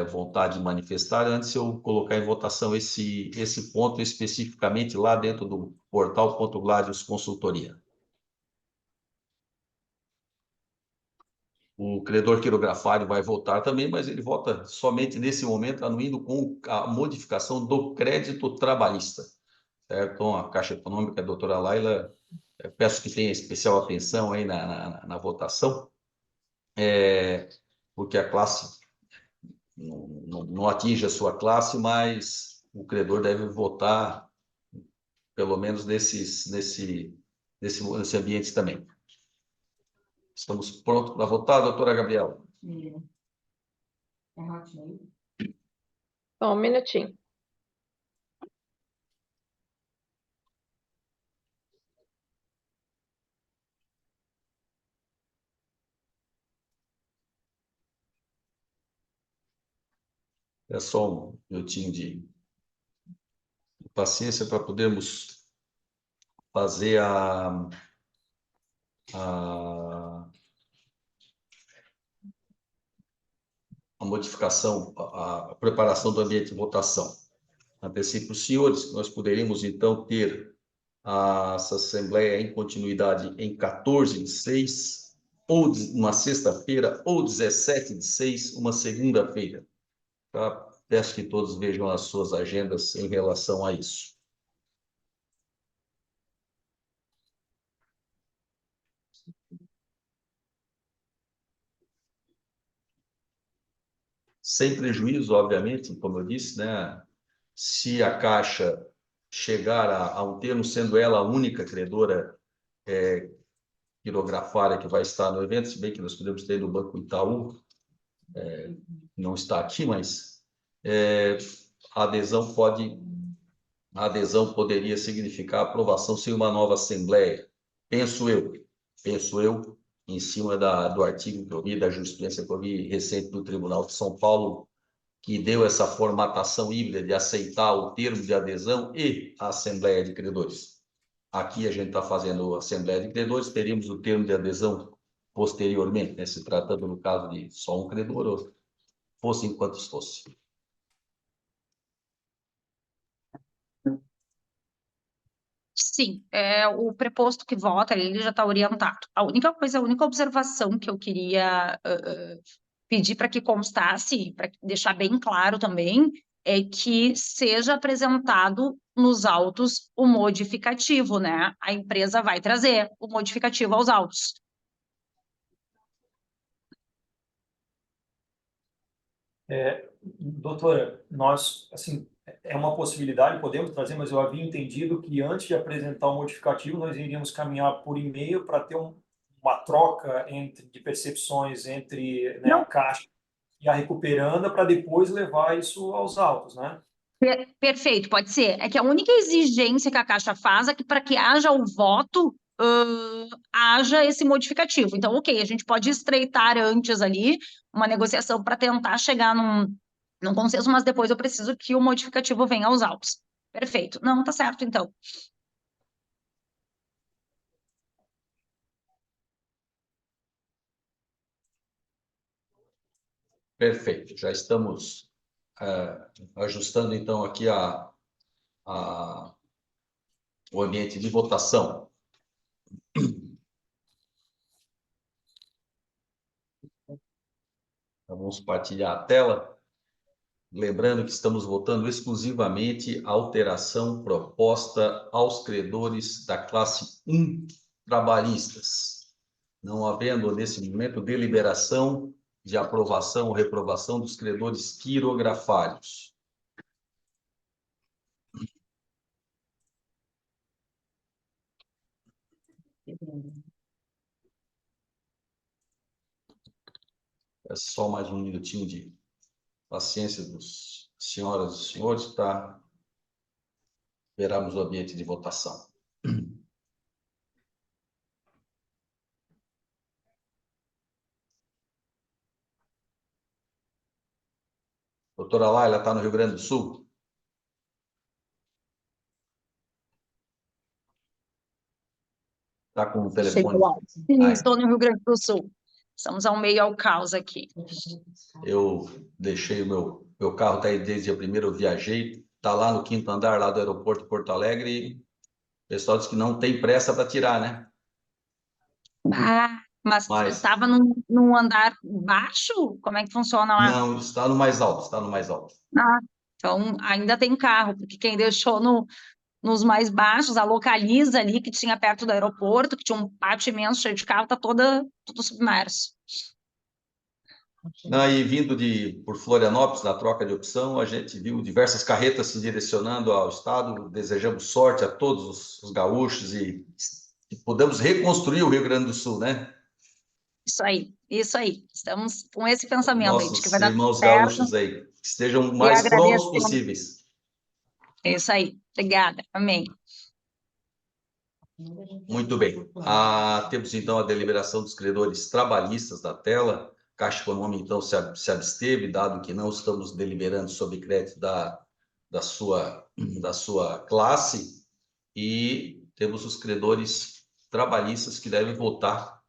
vontade de manifestar, antes de eu colocar em votação esse ponto especificamente lá dentro do portal Gladius Consultoria. O credor quirografário vai votar também, mas ele vota somente nesse momento, anuindo com a modificação do crédito trabalhista. Certo? Então, a Caixa Econômica, a doutora Laila, peço que tenha especial atenção aí na votação, porque a classe não atinge a sua classe, mas o credor deve votar, pelo menos nesse ambiente também. Estamos prontos para votar, doutora Gabriela? Só um minutinho. É só um minutinho de paciência para podermos fazer a modificação, a preparação do ambiente de votação. Antecipo os senhores que nós poderíamos, então, ter essa Assembleia em continuidade em 14/6, ou uma sexta-feira, ou 17/6, uma segunda-feira. Tá? Peço que todos vejam as suas agendas em relação a isso. Sem prejuízo, obviamente, como eu disse, né? Se a Caixa chegar a um termo, sendo ela a única credora quirografária que vai estar no evento, se bem que nós podemos ter do Banco Itaú, não está aqui, mas a adesão poderia significar aprovação sem uma nova Assembleia. Penso eu, em cima do artigo que eu vi, da jurisprudência que eu vi recente do Tribunal de São Paulo, que deu essa formatação híbrida de aceitar o termo de adesão e a Assembleia de Credores. Aqui a gente está fazendo a Assembleia de Credores, teríamos o termo de adesão posteriormente, né, se tratando, no caso, de só um credor, ou fosse enquanto fosse. Sim, o preposto que vota, ele já está orientado. A única observação que eu queria pedir para que constasse, para deixar bem claro também, é que seja apresentado nos autos o modificativo, né? A empresa vai trazer o modificativo aos autos. Doutora, nós, assim, é uma possibilidade, podemos trazer, mas eu havia entendido que antes de apresentar o modificativo, nós iríamos caminhar por e-mail para ter uma troca de percepções entre, né, a Caixa e a Recuperanda, para depois levar isso aos autos, né? Perfeito, pode ser. É que a única exigência que a Caixa faz é que para que haja o voto, haja esse modificativo. Então, ok, a gente pode estreitar antes ali uma negociação para tentar chegar num consenso, mas depois eu preciso que o modificativo venha aos autos. Perfeito. Não, tá certo, então. Perfeito, já estamos ajustando, então, aqui o ambiente de votação. Então, vamos partilhar a tela. Lembrando que estamos votando exclusivamente a alteração proposta aos credores da classe 1 trabalhistas, não havendo, nesse momento, deliberação de aprovação ou reprovação dos credores quirografários. É só mais um minutinho de paciência dos senhoras e senhores para liberarmos o ambiente de votação. Doutora Laila está no Rio Grande do Sul? Está com o Chegou telefone. lá. Ah, Estou no Rio Grande do Sul. Estamos ao meio ao caos aqui. eu deixei o meu carro, tá aí desde a primeira, eu viajei, tá lá no 5º andar lá do aeroporto de Porto Alegre, e o pessoal disse que não tem pressa para tirar, né? Ah, mas Mas estava num andar baixo? Como é que funciona lá? não, está no mais alto, está no mais alto. Ah, então ainda tem carro, porque quem deixou nos mais baixos, a Localiza ali, que tinha perto do aeroporto, que tinha um pátio imenso cheio de carro, está tudo submerso. Aí, vindo por Florianópolis, na troca de opção, a gente viu diversas carretas se direcionando ao estado. Desejamos sorte a todos os gaúchos e que podamos reconstruir o Rio Grande do Sul, né? Isso aí, isso aí. Estamos com esse pensamento aí, de que Nossos vai dar tudo irmãos certo gaúchos aí, que estejam o e mais prontos agradecendo. possíveis. É isso aí. Obrigada. Amém. Muito bem. Temos então a deliberação dos credores trabalhistas da tela. Caixa Econômica, então, se absteve, dado que não estamos deliberando sobre crédito da sua classe. E temos os credores trabalhistas que devem votar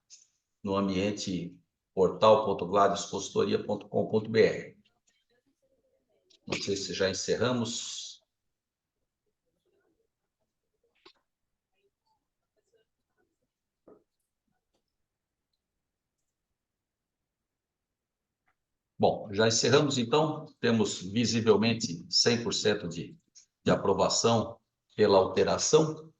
no ambiente portal.gladysconsultoria.com.br. Não sei se já encerramos. Bom, já encerramos, então. Temos visivelmente 100% de aprovação pela alteração.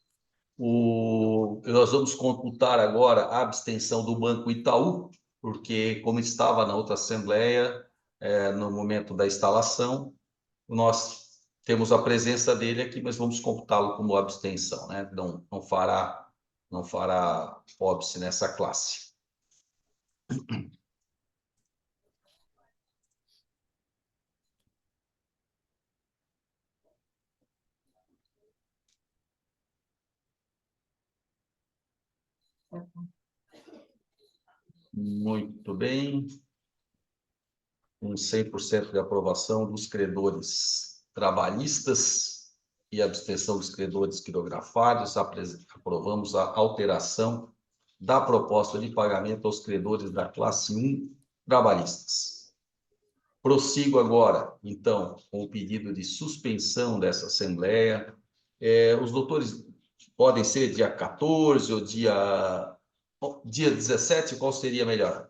Nós vamos computar agora a abstenção do Banco Itaú, porque, como estava na outra Assembleia, no momento da instalação, nós temos a presença dele aqui, mas vamos computá-lo como abstenção, né? Não fará óbice nessa classe. Muito bem. Com 100% de aprovação dos credores trabalhistas e abstenção dos credores quirografados, aprovamos a alteração da proposta de pagamento aos credores da classe 1 trabalhistas. Prossigo agora, então, com o pedido de suspensão dessa Assembleia. Os doutores podem ser dia 14 ou dia 17, qual seria melhor?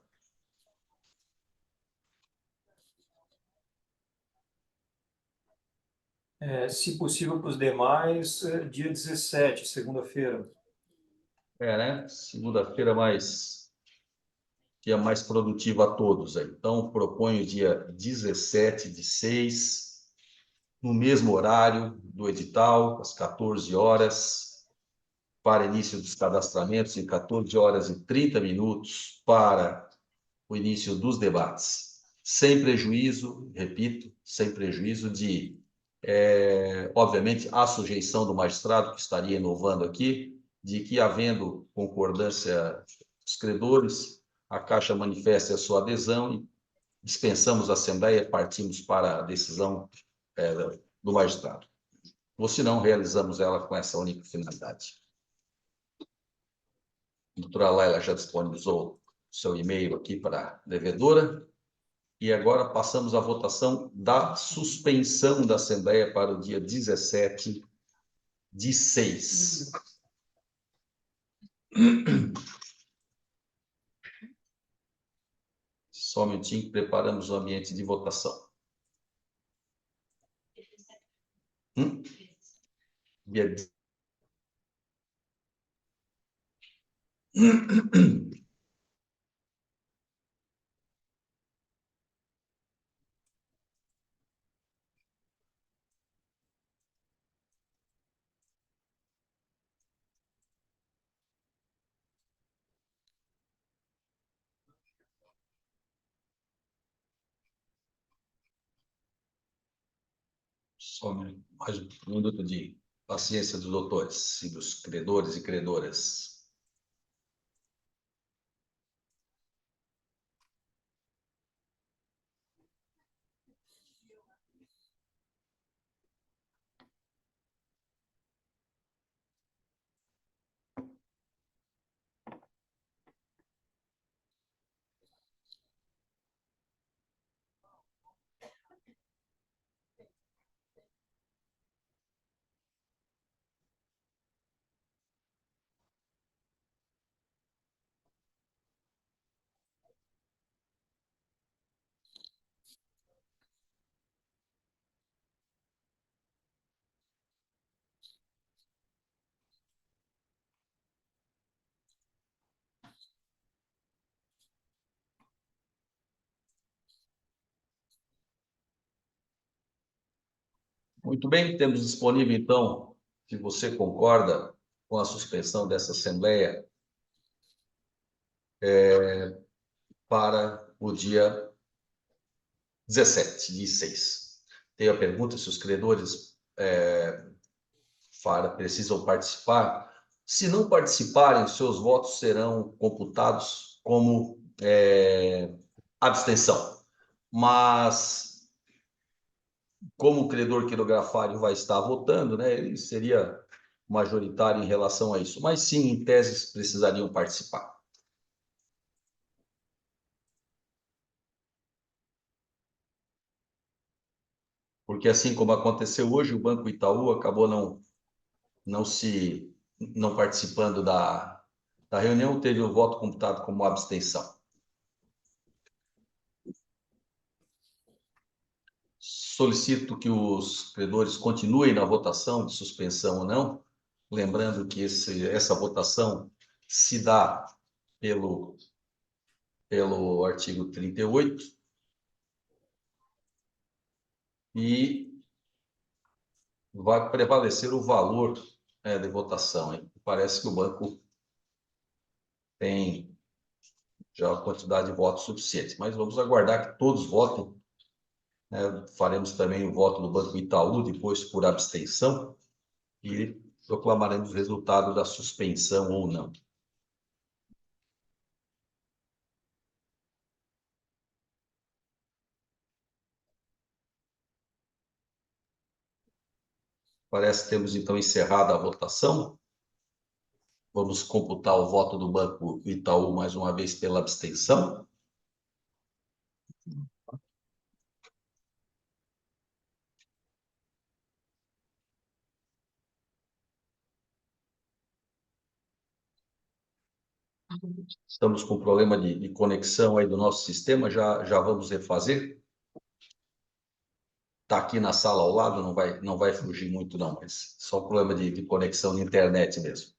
Se possível para os demais, dia 17, segunda-feira. Né? Segunda-feira dia mais produtivo a todos aí. Então, proponho dia 17/6, no mesmo horário do edital, às 14 horas, para início dos cadastramentos, e 14 horas e 30 minutos para o início dos debates. Sem prejuízo, repito, sem prejuízo obviamente, a sujeição do magistrado, que estaria inovando aqui, de que, havendo concordância dos credores, a Caixa manifeste a sua adesão e dispensamos a Assembleia e partimos para a decisão do magistrado. Ou, se não, realizamos ela com essa única finalidade. A doutora Laila já disponibilizou seu e-mail aqui para a devedora. E agora passamos à votação da suspensão da Assembleia para o dia 17/6. Só um minutinho que preparamos o ambiente de votação. Dia... Só mais um minuto de paciência dos doutores e dos credores e credoras. Muito bem, temos disponível, então, se você concorda com a suspensão dessa Assembleia para o dia 17/6. Tenho a pergunta se os credores precisam participar. Se não participarem, seus votos serão computados como abstenção. Mas, como o credor quirografário vai estar votando, né, ele seria majoritário em relação a isso. Mas sim, em tese, precisariam participar. Porque assim como aconteceu hoje, o Banco Itaú acabou não participando da reunião, teve o voto computado como abstenção. Solicito que os credores continuem na votação de suspensão ou não, lembrando que essa votação se dá pelo artigo 38 e vai prevalecer o valor de votação. Hein? Parece que o banco tem já a quantidade de votos suficiente, mas vamos aguardar que todos votem. Faremos também o voto do Banco Itaú, depois por abstenção, e proclamaremos o resultado da suspensão ou não. Parece que temos, então, encerrada a votação. Vamos computar o voto do Banco Itaú mais uma vez pela abstenção. Estamos com problema de conexão aí do nosso sistema, já vamos refazer. Está aqui na sala ao lado, não vai fugir muito não, mas só um problema de conexão de internet mesmo.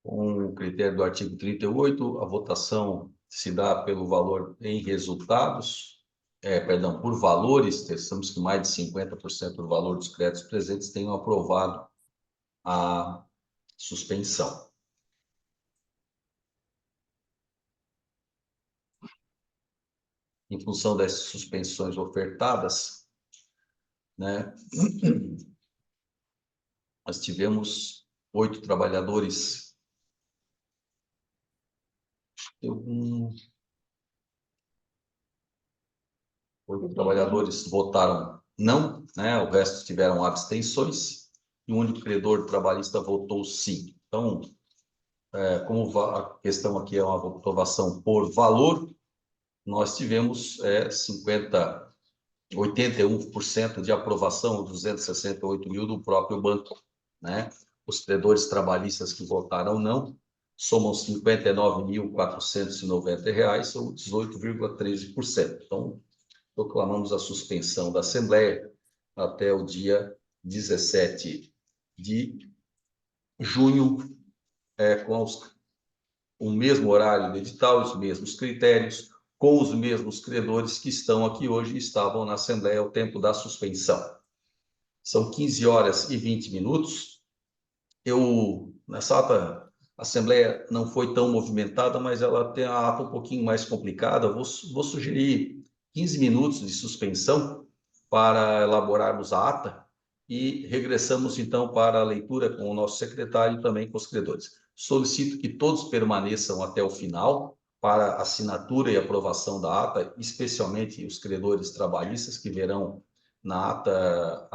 Com o critério do artigo 38, a votação se dá pelo valor em resultados, por valores, testamos que mais de 50% do valor dos créditos presentes tenham aprovado a suspensão. Em função das suspensões ofertadas, né, nós tivemos 8 trabalhadores. 8 trabalhadores votaram não, né? O resto tiveram abstenções, e o único credor trabalhista votou sim. Então, como a questão aqui é uma aprovação por valor, nós tivemos 81% de aprovação, 268 mil do próprio banco, né? Os credores trabalhistas que votaram não somam R$ 59.490, ou 18,13%. Então, proclamamos a suspensão da Assembleia até o dia 17 de junho, com o mesmo horário do edital, os mesmos critérios, com os mesmos credores que estão aqui hoje e estavam na Assembleia ao tempo da suspensão. São 15 horas e 20 minutos. Nessa ata, a Assembleia não foi tão movimentada, mas ela tem a ata um pouquinho mais complicada. Vou sugerir 15 minutos de suspensão para elaborarmos a ata e regressamos, então, para a leitura com o nosso secretário e também com os credores. Solicito que todos permaneçam até o final para assinatura e aprovação da ata, especialmente os credores trabalhistas que verão na ata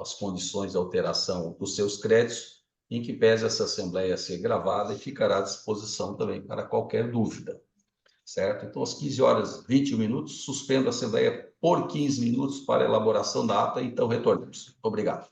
as condições de alteração dos seus créditos, em que pese essa assembleia ser gravada e ficará à disposição também para qualquer dúvida, certo? Então, às 15 horas e 21 minutos, suspendo a assembleia por 15 minutos para a elaboração da ata, então retornamos. Obrigado.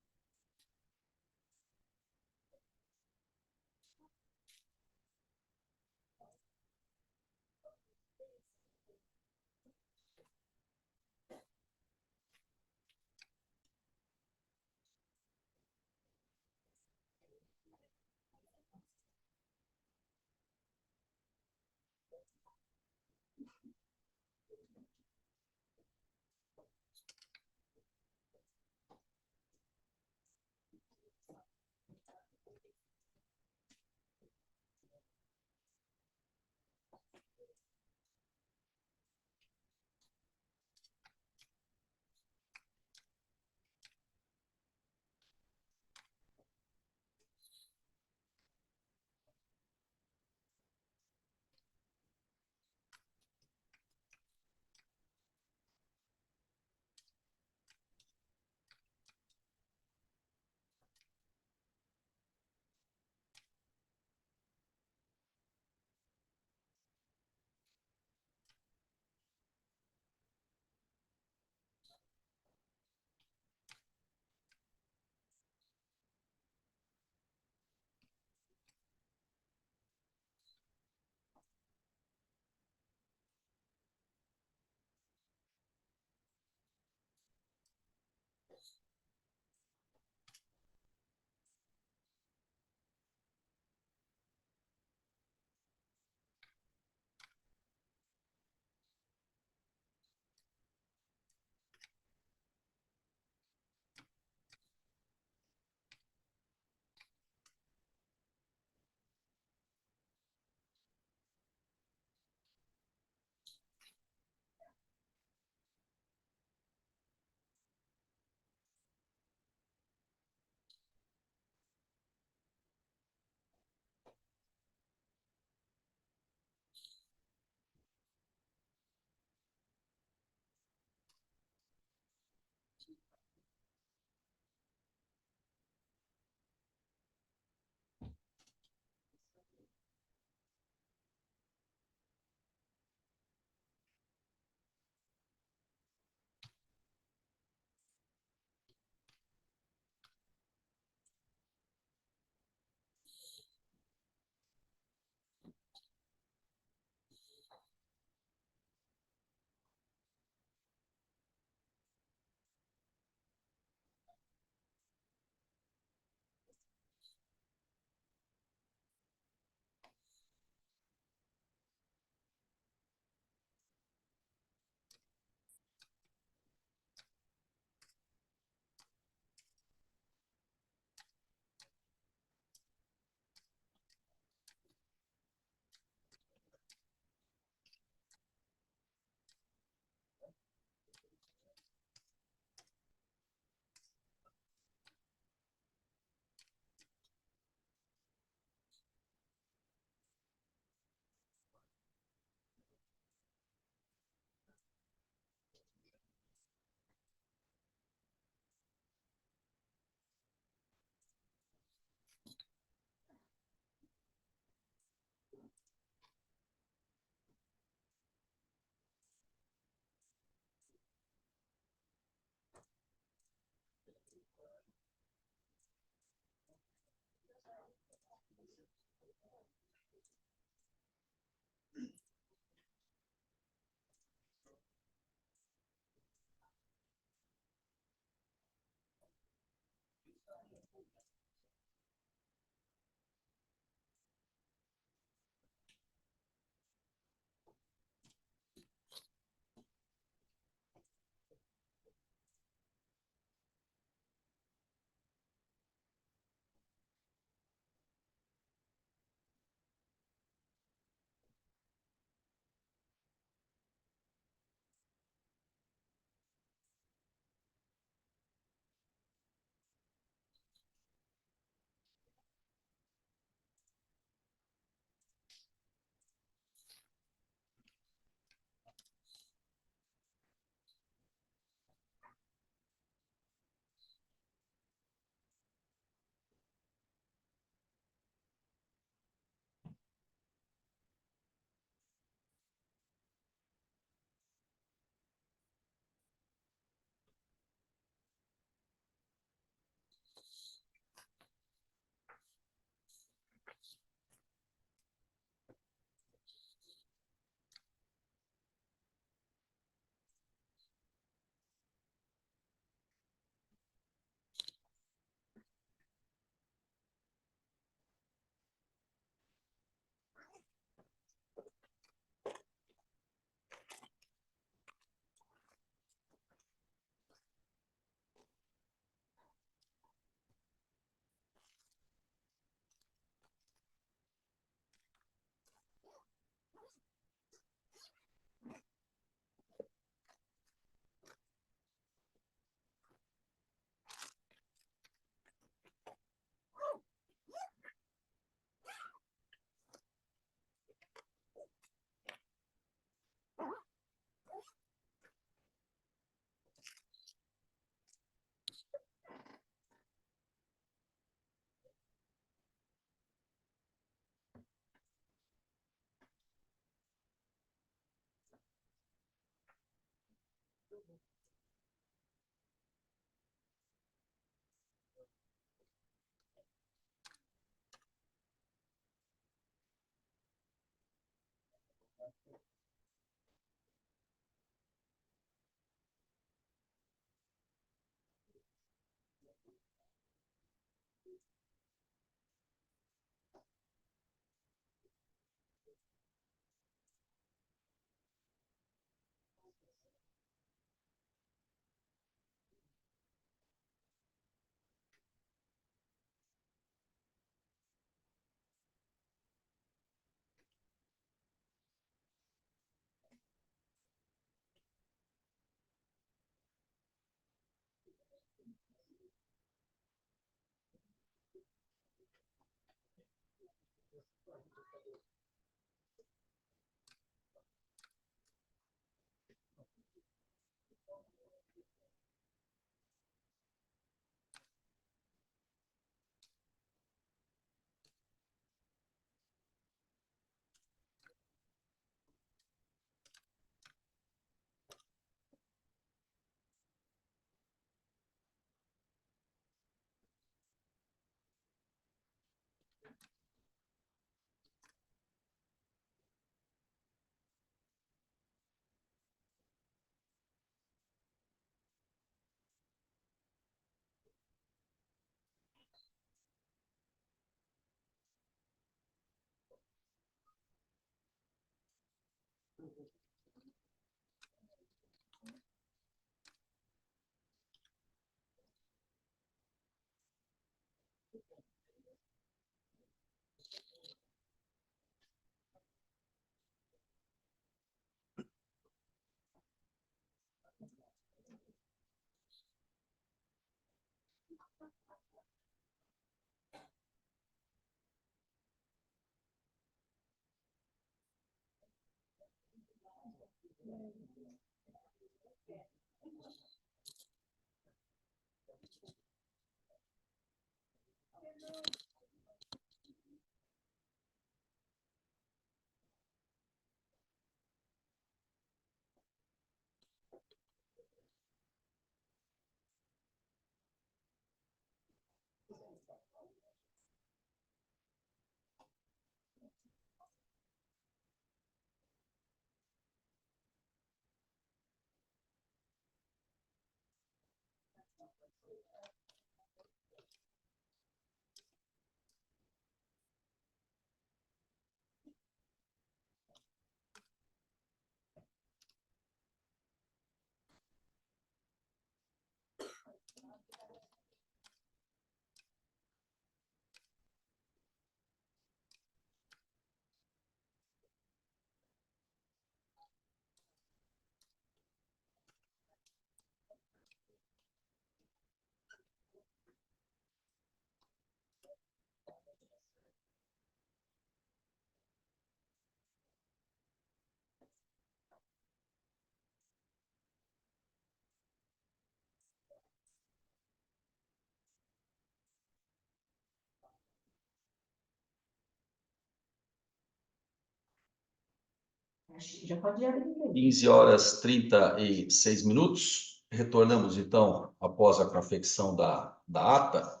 Já pode abrir. 15h36. Retornamos, então, após a confecção da ata.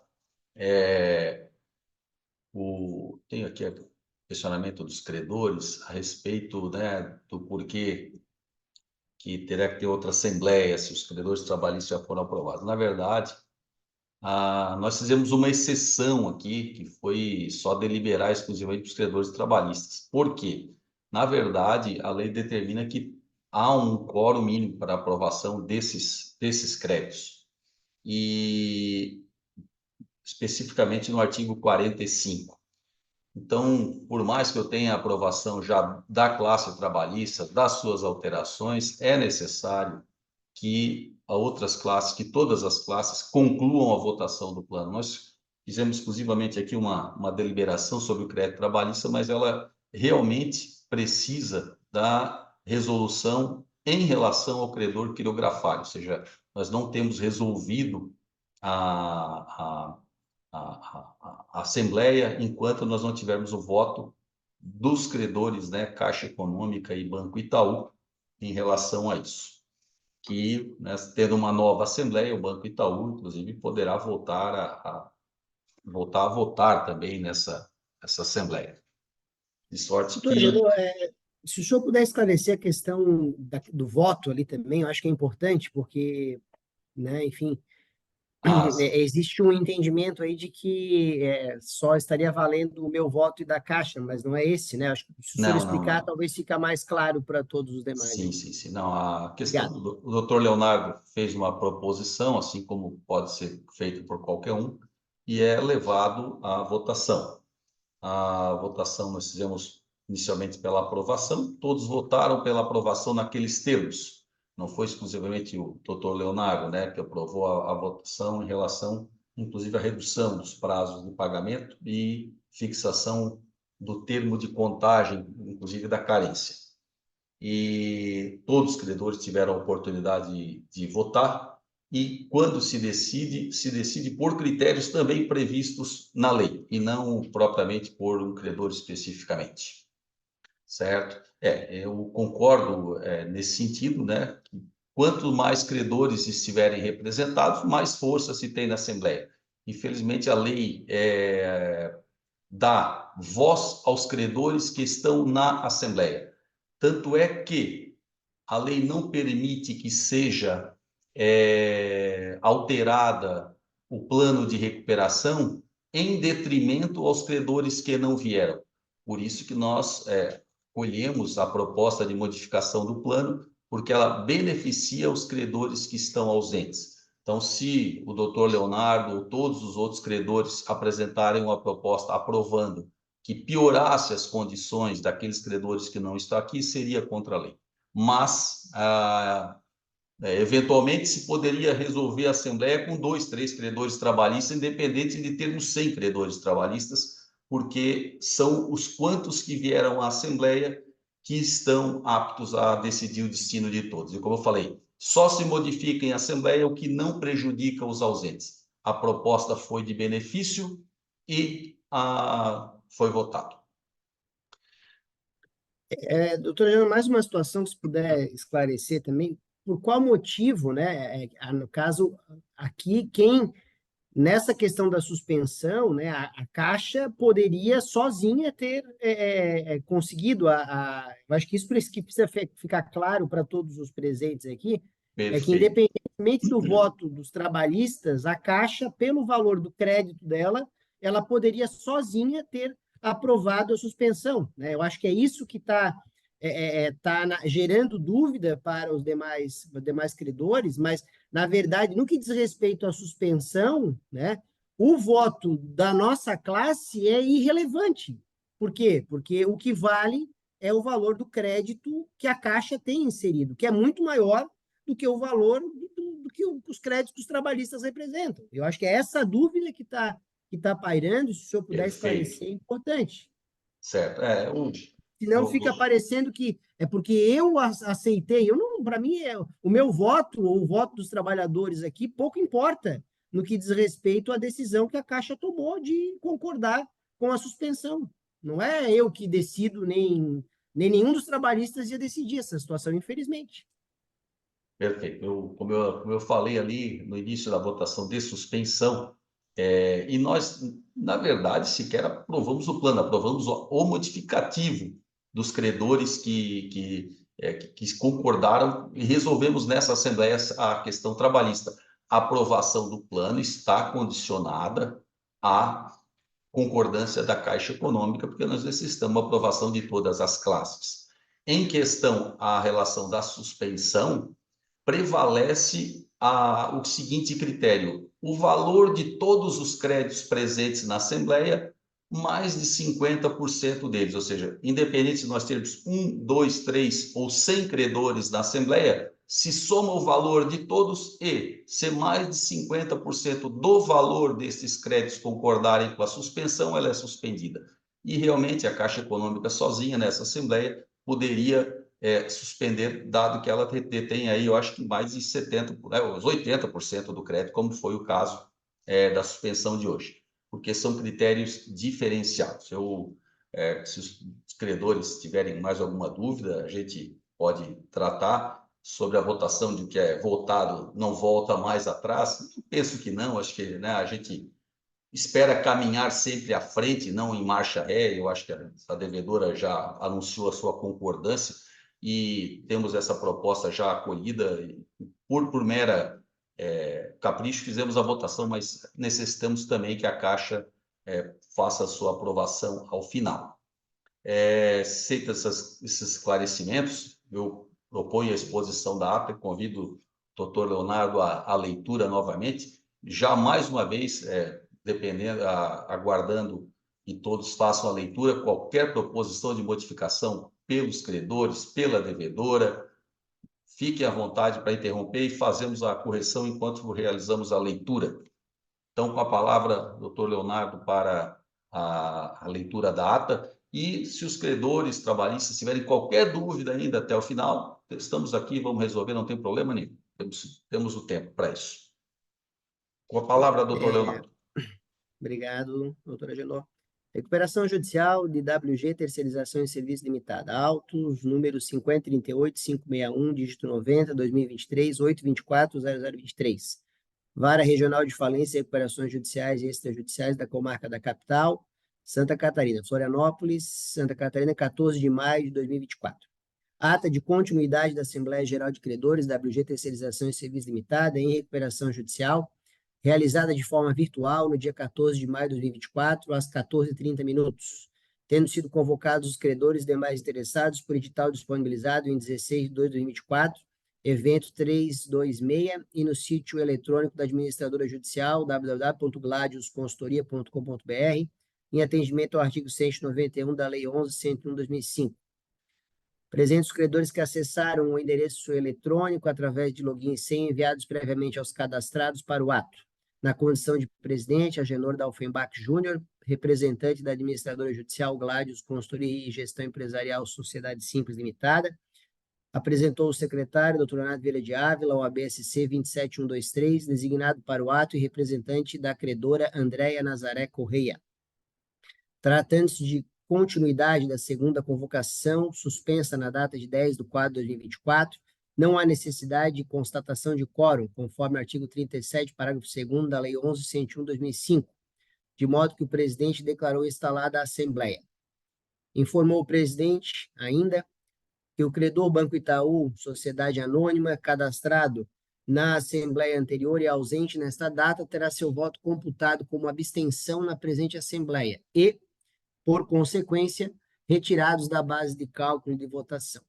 Tenho aqui o questionamento dos credores a respeito, né, do porquê que terá que ter outra assembleia se os credores trabalhistas já foram aprovados. Na verdade, nós fizemos uma exceção aqui, que foi só deliberar exclusivamente para os credores trabalhistas. Por quê? Na verdade, a lei determina que há um quórum mínimo para aprovação desses créditos. E especificamente no artigo 45. Então, por mais que eu tenha a aprovação já da classe trabalhista, das suas alterações, é necessário que que todas as classes concluam a votação do plano. Nós fizemos exclusivamente aqui uma deliberação sobre o crédito trabalhista, mas ela realmente precisa da resolução em relação ao credor quirografário, ou seja, nós não temos resolvido a Assembleia enquanto nós não tivermos o voto dos credores, né, Caixa Econômica e Banco Itaú, em relação a isso. Que, né, tendo uma nova Assembleia, o Banco Itaú, inclusive, poderá voltar a votar também nessa Assembleia. De sorte Doutor que... Agenor, Se o senhor puder esclarecer a questão do voto ali também, eu acho que é importante, porque, né, enfim, Ah, sim. existe um entendimento aí de que só estaria valendo o meu voto e da Caixa, mas não é esse, né? Acho que se o senhor Não, não, explicar, não. talvez fica mais claro para todos os demais Sim, aí. sim, sim. Não, a questão Obrigado. o doutor Leonardo fez uma proposição, assim como pode ser feito por qualquer um, e é levado à votação. A votação nós fizemos inicialmente pela aprovação, todos votaram pela aprovação naqueles termos. Não foi exclusivamente o doutor Leonardo, né, que aprovou a votação em relação, inclusive, à redução dos prazos de pagamento e fixação do termo de contagem, inclusive da carência. E todos os credores tiveram a oportunidade de votar, e quando se decide por critérios também previstos na lei, e não propriamente por um credor especificamente, certo? Eu concordo nesse sentido, né? Quanto mais credores estiverem representados, mais força se tem na Assembleia. Infelizmente, a lei dá voz aos credores que estão na Assembleia. Tanto é que a lei não permite que seja alterada o plano de recuperação em detrimento aos credores que não vieram. Por isso que nós colhemos a proposta de modificação do plano, porque ela beneficia os credores que estão ausentes. Então, se o doutor Leonardo ou todos os outros credores apresentarem uma proposta aprovando que piorasse as condições daqueles credores que não estão aqui, seria contra a lei. Mas, eventualmente, se poderia resolver a Assembleia com 2, 3 credores trabalhistas, independente de termos 100 credores trabalhistas, porque são os quantos que vieram à Assembleia que estão aptos a decidir o destino de todos. E como eu falei, só se modifica em Assembleia o que não prejudica os ausentes. A proposta foi de benefício e foi votado. Doutora Jana, mais uma situação que se puder esclarecer também, por qual motivo, né, no caso aqui, nessa questão da suspensão, né, a Caixa poderia sozinha ter conseguido eu acho que isso que precisa ficar claro para todos os presentes aqui, é que Perfeito. independentemente do voto dos trabalhistas, a Caixa, pelo valor do crédito dela, ela poderia sozinha ter aprovado a suspensão, né? Eu acho que é isso que está gerando dúvida para os demais credores, mas na verdade, no que diz respeito à suspensão, né, o voto da nossa classe é irrelevante. Por quê? Porque o que vale é o valor do crédito que a Caixa tem inserido, que é muito maior do que o valor do que os créditos que os trabalhistas representam. Eu acho que é essa dúvida que tá pairando, se o senhor puder Perfeito. esclarecer, é importante. Certo. Senão fica parecendo que é porque eu aceitei. Eu não, para mim, o meu voto ou o voto dos trabalhadores aqui pouco importa no que diz respeito à decisão que a Caixa tomou de concordar com a suspensão. Não é eu que decido, nem nenhum dos trabalhistas ia decidir essa situação, infelizmente. Perfeito. Como eu falei ali no início da votação de suspensão, e nós, na verdade, sequer aprovamos o plano, aprovamos o modificativo dos credores que concordaram e resolvemos nessa Assembleia a questão trabalhista. A aprovação do plano está condicionada à concordância da Caixa Econômica, porque nós necessitamos uma aprovação de todas as classes. Em questão à relação da suspensão, prevalece o seguinte critério: o valor de todos os créditos presentes na Assembleia, mais de 50% deles, ou seja, independente se nós termos 1, 2, 3 ou 100 credores na Assembleia, se soma o valor de todos e se mais de 50% do valor desses créditos concordarem com a suspensão, ela é suspendida. E realmente a Caixa Econômica sozinha nessa Assembleia poderia suspender, dado que ela detém aí, eu acho que mais de 70%, os 80% do crédito, como foi o caso da suspensão de hoje, porque são critérios diferenciados. Se os credores tiverem mais alguma dúvida, a gente pode tratar sobre a votação de que é votado, não volta mais atrás. Eu penso que não, acho que, né, a gente espera caminhar sempre à frente, não em marcha ré. Eu acho que a devedora já anunciou a sua concordância e temos essa proposta já acolhida. Por mera capricho, fizemos a votação, mas necessitamos também que a Caixa faça a sua aprovação ao final. Feitos esses esclarecimentos, eu proponho a exposição da ata e convido o doutor Leonardo à leitura novamente, já mais uma vez, aguardando que todos façam a leitura, qualquer proposição de modificação pelos credores, pela devedora, fiquem à vontade para interromper e fazemos a correção enquanto realizamos a leitura. Então, com a palavra, doutor Leonardo, para a leitura da ata. E se os credores trabalhistas tiverem qualquer dúvida ainda até o final, estamos aqui, vamos resolver, não tem problema nenhum. Temos o tempo para isso. Com a palavra, doutor Leonardo. Obrigado, doutora Agenor. Recuperação judicial de WG Terceirização e Serviço Limitada. Autos, número 5038-561, dígito 90, 2023, 824-0023. Vara Regional de Falência e Recuperações Judiciais e Extrajudiciais da Comarca da Capital, Santa Catarina, Florianópolis, Santa Catarina, 14 de maio de 2024. Ata de continuidade da Assembleia Geral de Credores, WG Terceirização e Serviço Limitada, em recuperação judicial, realizada de forma virtual no dia 14 de maio de 2024, às 14h30, tendo sido convocados os credores e demais interessados por edital disponibilizado em 16 de 2 de 2024, evento 326, e no sítio eletrônico da Administradora Judicial, www.gladiusconsultoria.com.br, em atendimento ao artigo 191 da Lei 11.101/2005. Presentes os credores que acessaram o endereço eletrônico através de login e senha enviados previamente aos cadastrados para o ato. Na condição de presidente, Agenor Dalfenbach Júnior, representante da Administradora Judicial Gladius Consultoria e Gestão Empresarial Sociedade Simples Limitada, apresentou o secretário, Dr. Leonardo Vieira de Ávila, OAB-SC 27123, designado para o ato e representante da credora Andréia Nazaré Correia. Tratando-se de continuidade da segunda convocação, suspensa na data de 10 de 4 de 2024, não há necessidade de constatação de quórum, conforme o artigo 37, parágrafo 2º da Lei 11.101/2005, de modo que o presidente declarou instalada a Assembleia. Informou o presidente, ainda, que o credor Banco Itaú, sociedade anônima, cadastrado na Assembleia anterior e ausente nesta data, terá seu voto computado como abstenção na presente Assembleia e, por consequência, retirados da base de cálculo de votação.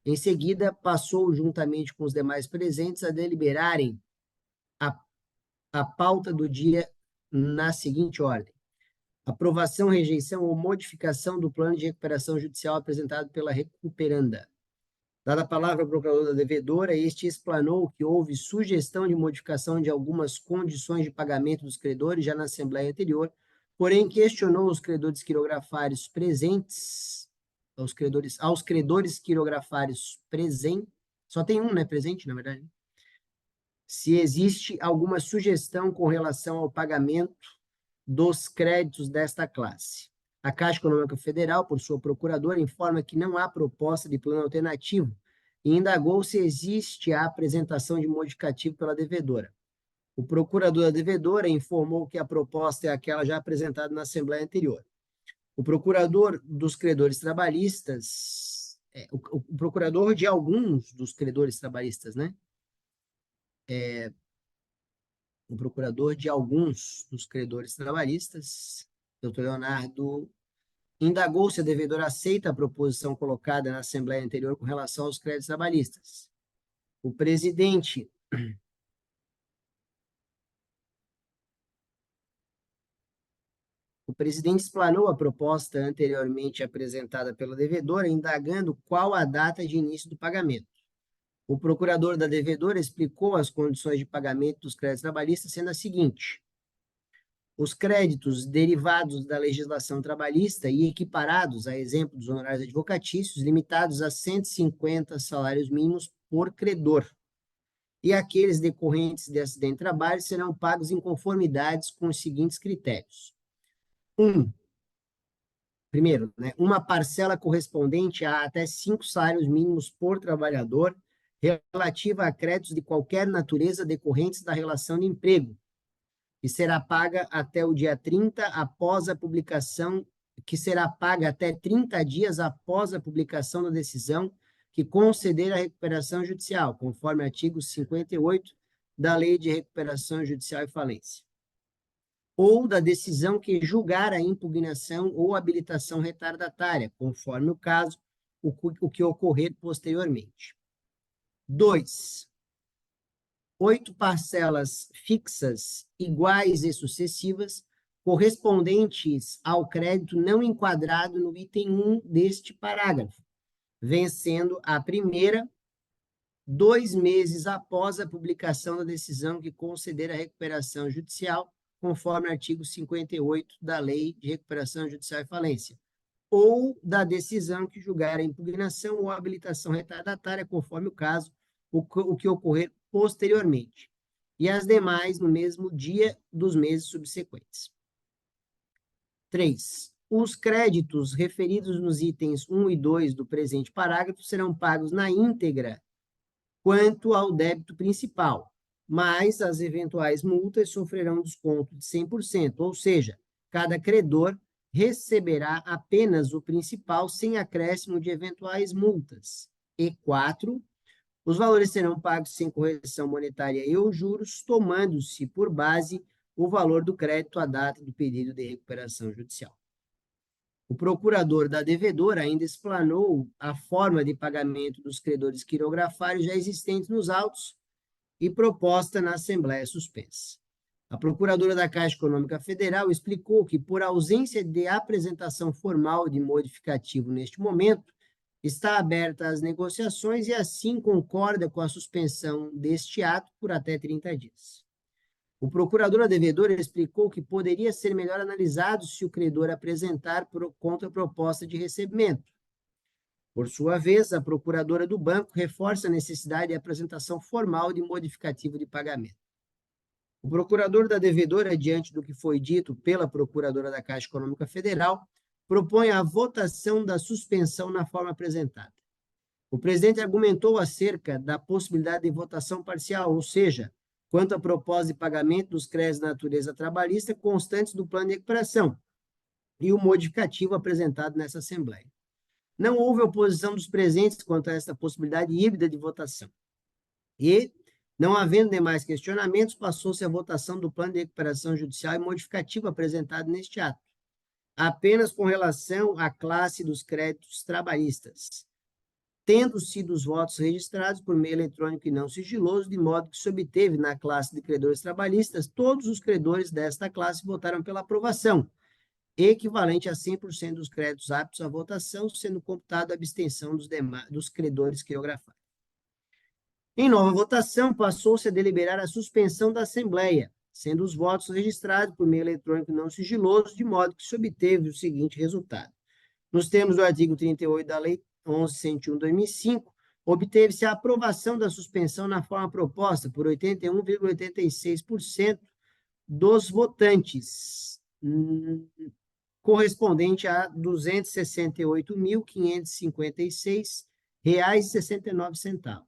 Em seguida, passou, juntamente com os demais presentes, a deliberarem a pauta do dia na seguinte ordem: aprovação, rejeição ou modificação do plano de recuperação judicial apresentado pela recuperanda. Dada a palavra ao procurador da devedora, este explanou que houve sugestão de modificação de algumas condições de pagamento dos credores já na Assembleia anterior, porém questionou os credores quirografários presentes, aos credores quirografários presentes, só tem um, né, presente, na verdade, se existe alguma sugestão com relação ao pagamento dos créditos desta classe. A Caixa Econômica Federal, por sua procuradora, informa que não há proposta de plano alternativo e indagou se existe a apresentação de modificativo pela devedora. O procurador da devedora informou que a proposta é aquela já apresentada na Assembleia anterior. O procurador dos credores trabalhistas, o procurador de alguns dos credores trabalhistas, né? O procurador de alguns dos credores trabalhistas, Dr. Leonardo, indagou se a devedora aceita a proposição colocada na Assembleia anterior com relação aos créditos trabalhistas. O presidente explanou a proposta anteriormente apresentada pela devedora, indagando qual a data de início do pagamento. O procurador da devedora explicou as condições de pagamento dos créditos trabalhistas, sendo a seguinte: os créditos derivados da legislação trabalhista e equiparados, a exemplo dos honorários advocatícios, limitados a 150 salários mínimos por credor. E aqueles decorrentes de acidente de trabalho serão pagos em conformidades com os seguintes critérios. Primeiro, né, uma parcela correspondente a até 5 salários mínimos por trabalhador, relativa a créditos de qualquer natureza decorrentes da relação de emprego, que será paga até o dia 30 após a publicação, que será paga até 30 dias após a publicação da decisão que conceder a recuperação judicial, conforme artigo 58 da Lei de Recuperação Judicial e Falência, ou da decisão que julgar a impugnação ou habilitação retardatária, conforme o caso, o que ocorrer posteriormente. 2. 8 parcelas fixas, iguais e sucessivas, correspondentes ao crédito não enquadrado no item 1 deste parágrafo, vencendo a primeira 2 meses após a publicação da decisão que conceder a recuperação judicial, conforme artigo 58 da Lei de Recuperação Judicial e Falência, ou da decisão que julgar a impugnação ou habilitação retardatária, conforme o caso, o que ocorrer posteriormente, e as demais no mesmo dia dos meses subsequentes. 3. Os créditos referidos nos itens 1 e 2 do presente parágrafo serão pagos na íntegra quanto ao débito principal, mas as eventuais multas sofrerão desconto de 100%, ou seja, cada credor receberá apenas o principal sem acréscimo de eventuais multas. E 4. Os valores serão pagos sem correção monetária e ou juros, tomando-se por base o valor do crédito à data do pedido de recuperação judicial. O procurador da devedora ainda explanou a forma de pagamento dos credores quirografários já existentes nos autos e proposta na Assembleia suspensa. A procuradora da Caixa Econômica Federal explicou que, por ausência de apresentação formal de modificativo neste momento, está aberta às negociações e, assim, concorda com a suspensão deste ato por até 30 dias. O procurador devedor explicou que poderia ser melhor analisado se o credor apresentar contraproposta de recebimento. Por sua vez, a procuradora do banco reforça a necessidade de apresentação formal de modificativo de pagamento. O procurador da devedora, diante do que foi dito pela procuradora da Caixa Econômica Federal, propõe a votação da suspensão na forma apresentada. O presidente argumentou acerca da possibilidade de votação parcial, ou seja, quanto à proposta de pagamento dos créditos de natureza trabalhista constantes do plano de recuperação e o modificativo apresentado nessa Assembleia. Não houve oposição dos presentes quanto a esta possibilidade híbrida de votação. E, não havendo demais questionamentos, passou-se a votação do plano de recuperação judicial e modificativo apresentado neste ato, apenas com relação à classe dos créditos trabalhistas, tendo sido os votos registrados por meio eletrônico e não sigiloso, de modo que se obteve na classe de credores trabalhistas, todos os credores desta classe votaram pela aprovação, equivalente a 100% dos créditos aptos à votação, sendo computada a abstenção dos credores quirografários. Em nova votação, passou-se a deliberar a suspensão da Assembleia, sendo os votos registrados por meio eletrônico não sigiloso, de modo que se obteve o seguinte resultado. Nos termos do artigo 38 da Lei 11.101/2005, obteve-se a aprovação da suspensão na forma proposta por 81,86% dos votantes, correspondente a R$ 268.556,69,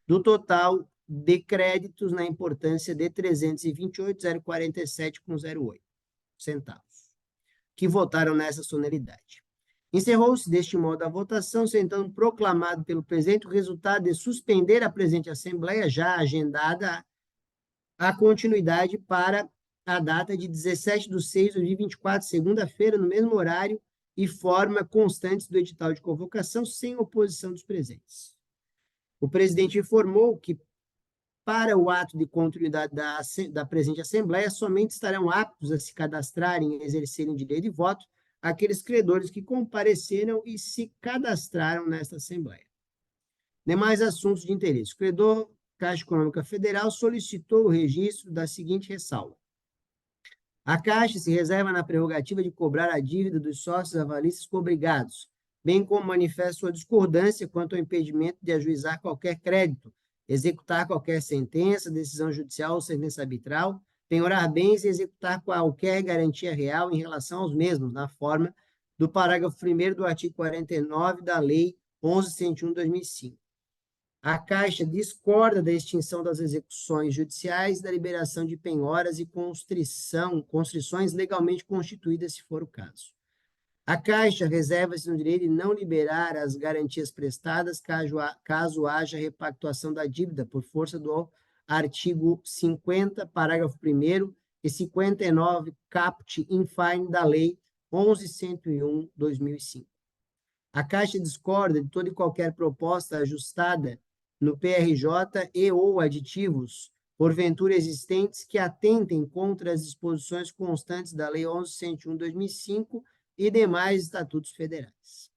do total de créditos na importância de R$ 328.047,08 centavos, que votaram nessa solenidade. Encerrou-se deste modo a votação, sendo então proclamado pelo presidente o resultado de suspender a presente Assembleia, já agendada a continuidade para a data de 17/6/2024, segunda-feira, no mesmo horário e forma constantes do edital de convocação, sem oposição dos presentes. O presidente informou que, para o ato de continuidade da presente Assembleia, somente estarão aptos a se cadastrarem e exercerem direito de voto aqueles credores que compareceram e se cadastraram nesta Assembleia. Demais assuntos de interesse. O credor Caixa Econômica Federal solicitou o registro da seguinte ressalva. A Caixa se reserva na prerrogativa de cobrar a dívida dos sócios avalistas cobrigados, bem como manifesta sua discordância quanto ao impedimento de ajuizar qualquer crédito, executar qualquer sentença, decisão judicial ou sentença arbitral, penhorar bens e executar qualquer garantia real em relação aos mesmos, na forma do parágrafo 1º do artigo 49 da Lei 11.101/2005. A Caixa discorda da extinção das execuções judiciais, da liberação de penhoras e constrições legalmente constituídas, se for o caso. A Caixa reserva-se no direito de não liberar as garantias prestadas caso haja repactuação da dívida por força do artigo 50, parágrafo 1º e 59, caput in fine da Lei 11.101/2005. A Caixa discorda de toda e qualquer proposta ajustada no PRJ e ou aditivos, porventura existentes, que atentem contra as disposições constantes da Lei 11.101/2005 e demais estatutos federais.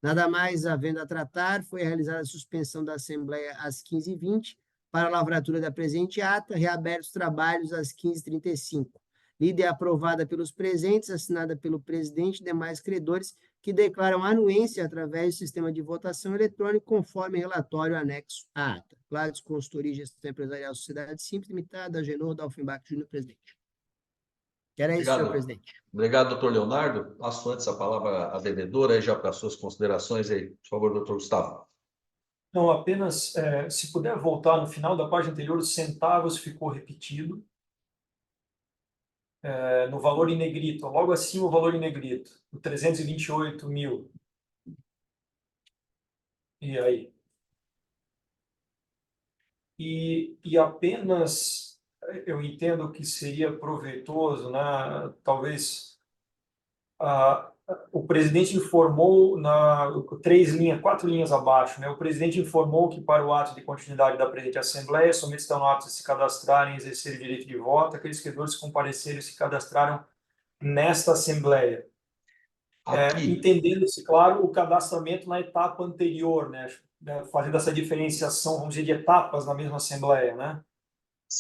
Nada mais havendo a tratar, foi realizada a suspensão da Assembleia às 15h20 para a lavratura da presente ata, reabertos trabalhos às 15h35. Lida e aprovada pelos presentes, assinada pelo presidente e demais credores, que declaram anuência através do sistema de votação eletrônico, conforme relatório anexo à ata. Claudio Consultoria e Gestão Empresarial Sociedade Simples Limitada, Agenor Dalfenbach Júnior, presidente. Era isso, senhor presidente. Obrigado, doutor Leonardo. Passo antes a palavra à devedora, aí já para as suas considerações aí. Por favor, doutor Gustavo. Não, apenas, se puder voltar no final da página anterior, os centavos ficou repetido. No valor em negrito, logo acima o valor em negrito, o 328 mil. E aí? E apenas, eu entendo que seria proveitoso, né? Talvez o presidente informou quatro linhas abaixo, né? O presidente informou que para o ato de continuidade da presente Assembleia, somente estão no ato de se cadastrarem e exercer o direito de voto aqueles credores que compareceram e se cadastraram nesta Assembleia. Entendendo-se, claro, o cadastramento na etapa anterior, né? Fazendo essa diferenciação, vamos dizer, de etapas na mesma Assembleia, né?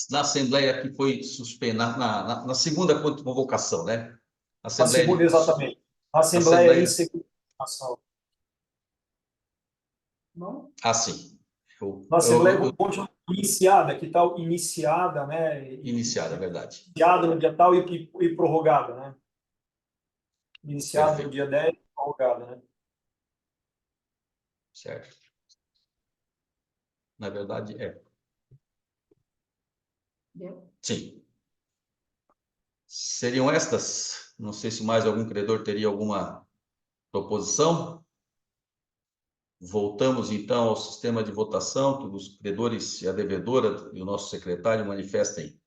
Na Assembleia que foi suspendida, na segunda convocação, né? Assembleia exatamente. A Assembleia em segunda convocação. Não? Sim. Na Assembleia iniciada, que tal? Iniciada, né? Iniciada, é verdade. Iniciada no dia tal e prorrogada, né? Iniciada Perfeito. no dia 10 e prorrogada, né? Certo. Na verdade, Deu? Sim. Seriam estas? Não sei se mais algum credor teria alguma proposição. Voltamos, então, ao sistema de votação, que os credores e a devedora e o nosso secretário manifestem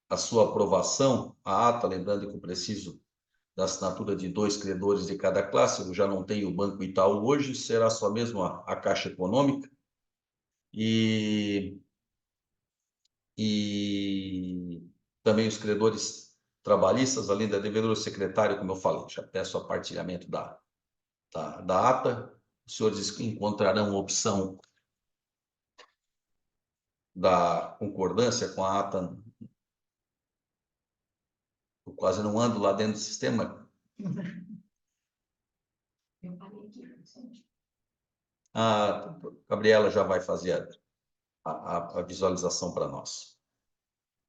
a sua aprovação à ata, lembrando que eu preciso da assinatura de 2 credores de cada classe. Eu já não tenho o Banco Itaú hoje, será só mesmo a Caixa Econômica. E também os credores trabalhistas, além da devedora secretária, como eu falei. Já peço a partilhamento da ata. Os senhores encontrarão a opção da concordância com a ata. Eu quase não ando lá dentro do sistema. A Gabriela já vai fazer a visualização para nós.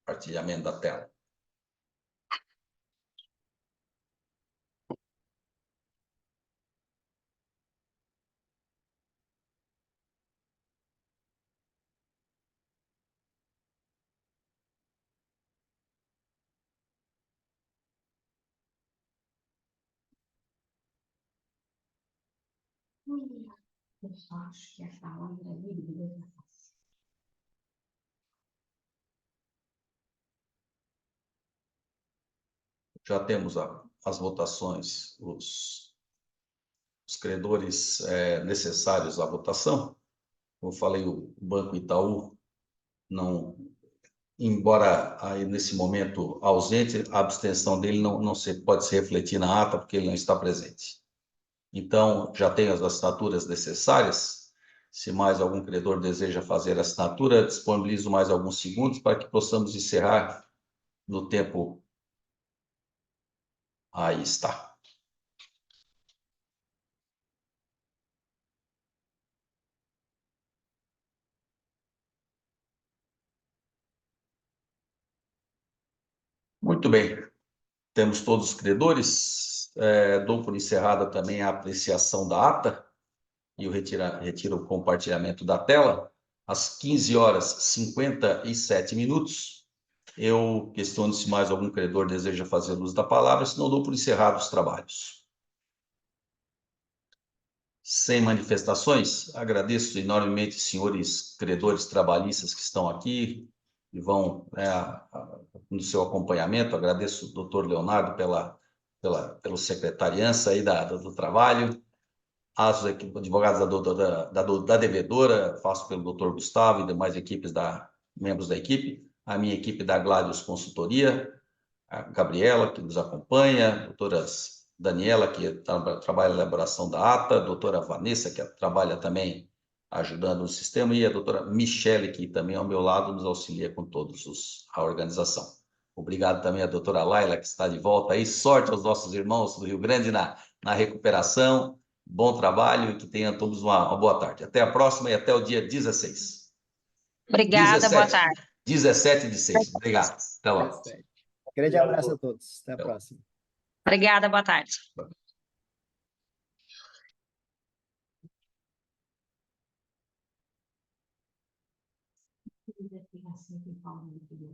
Partilhamento da tela. Eu só acho que a palavra livre. Já temos as votações, os credores necessários à votação. Como eu falei, o Banco Itaú, não, embora aí nesse momento ausente, a abstenção dele não pode se refletir na ata, porque ele não está presente. Então, já tem as assinaturas necessárias. Se mais algum credor deseja fazer a assinatura, disponibilizo mais alguns segundos para que possamos encerrar no tempo. Aí está. Muito bem. Temos todos os credores. Dou por encerrada também a apreciação da ata e eu retiro o compartilhamento da tela. às 15h57. Eu questiono se mais algum credor deseja fazer uso da palavra, senão dou por encerrados os trabalhos. Sem manifestações, agradeço enormemente os senhores credores trabalhistas que estão aqui e vão no seu acompanhamento. Agradeço o doutor Leonardo pela secretariança aí do trabalho, as advogados da devedora, faço pelo doutor Gustavo e demais membros da equipe, a minha equipe da Gladius Consultoria, a Gabriela, que nos acompanha, a doutora Daniela, que trabalha na elaboração da ata, a doutora Vanessa, que trabalha também ajudando no sistema, e a doutora Michele, que também ao meu lado nos auxilia com a organização. Obrigado também à doutora Laila, que está de volta aí. Sorte aos nossos irmãos do Rio Grande na recuperação. Bom trabalho e que tenham todos uma boa tarde. Até a próxima e até o dia 16. Obrigada, boa tarde. 17/6. Obrigado. Até logo. Grande abraço a todos. Até a próxima. Obrigada, boa tarde. Investigação que fala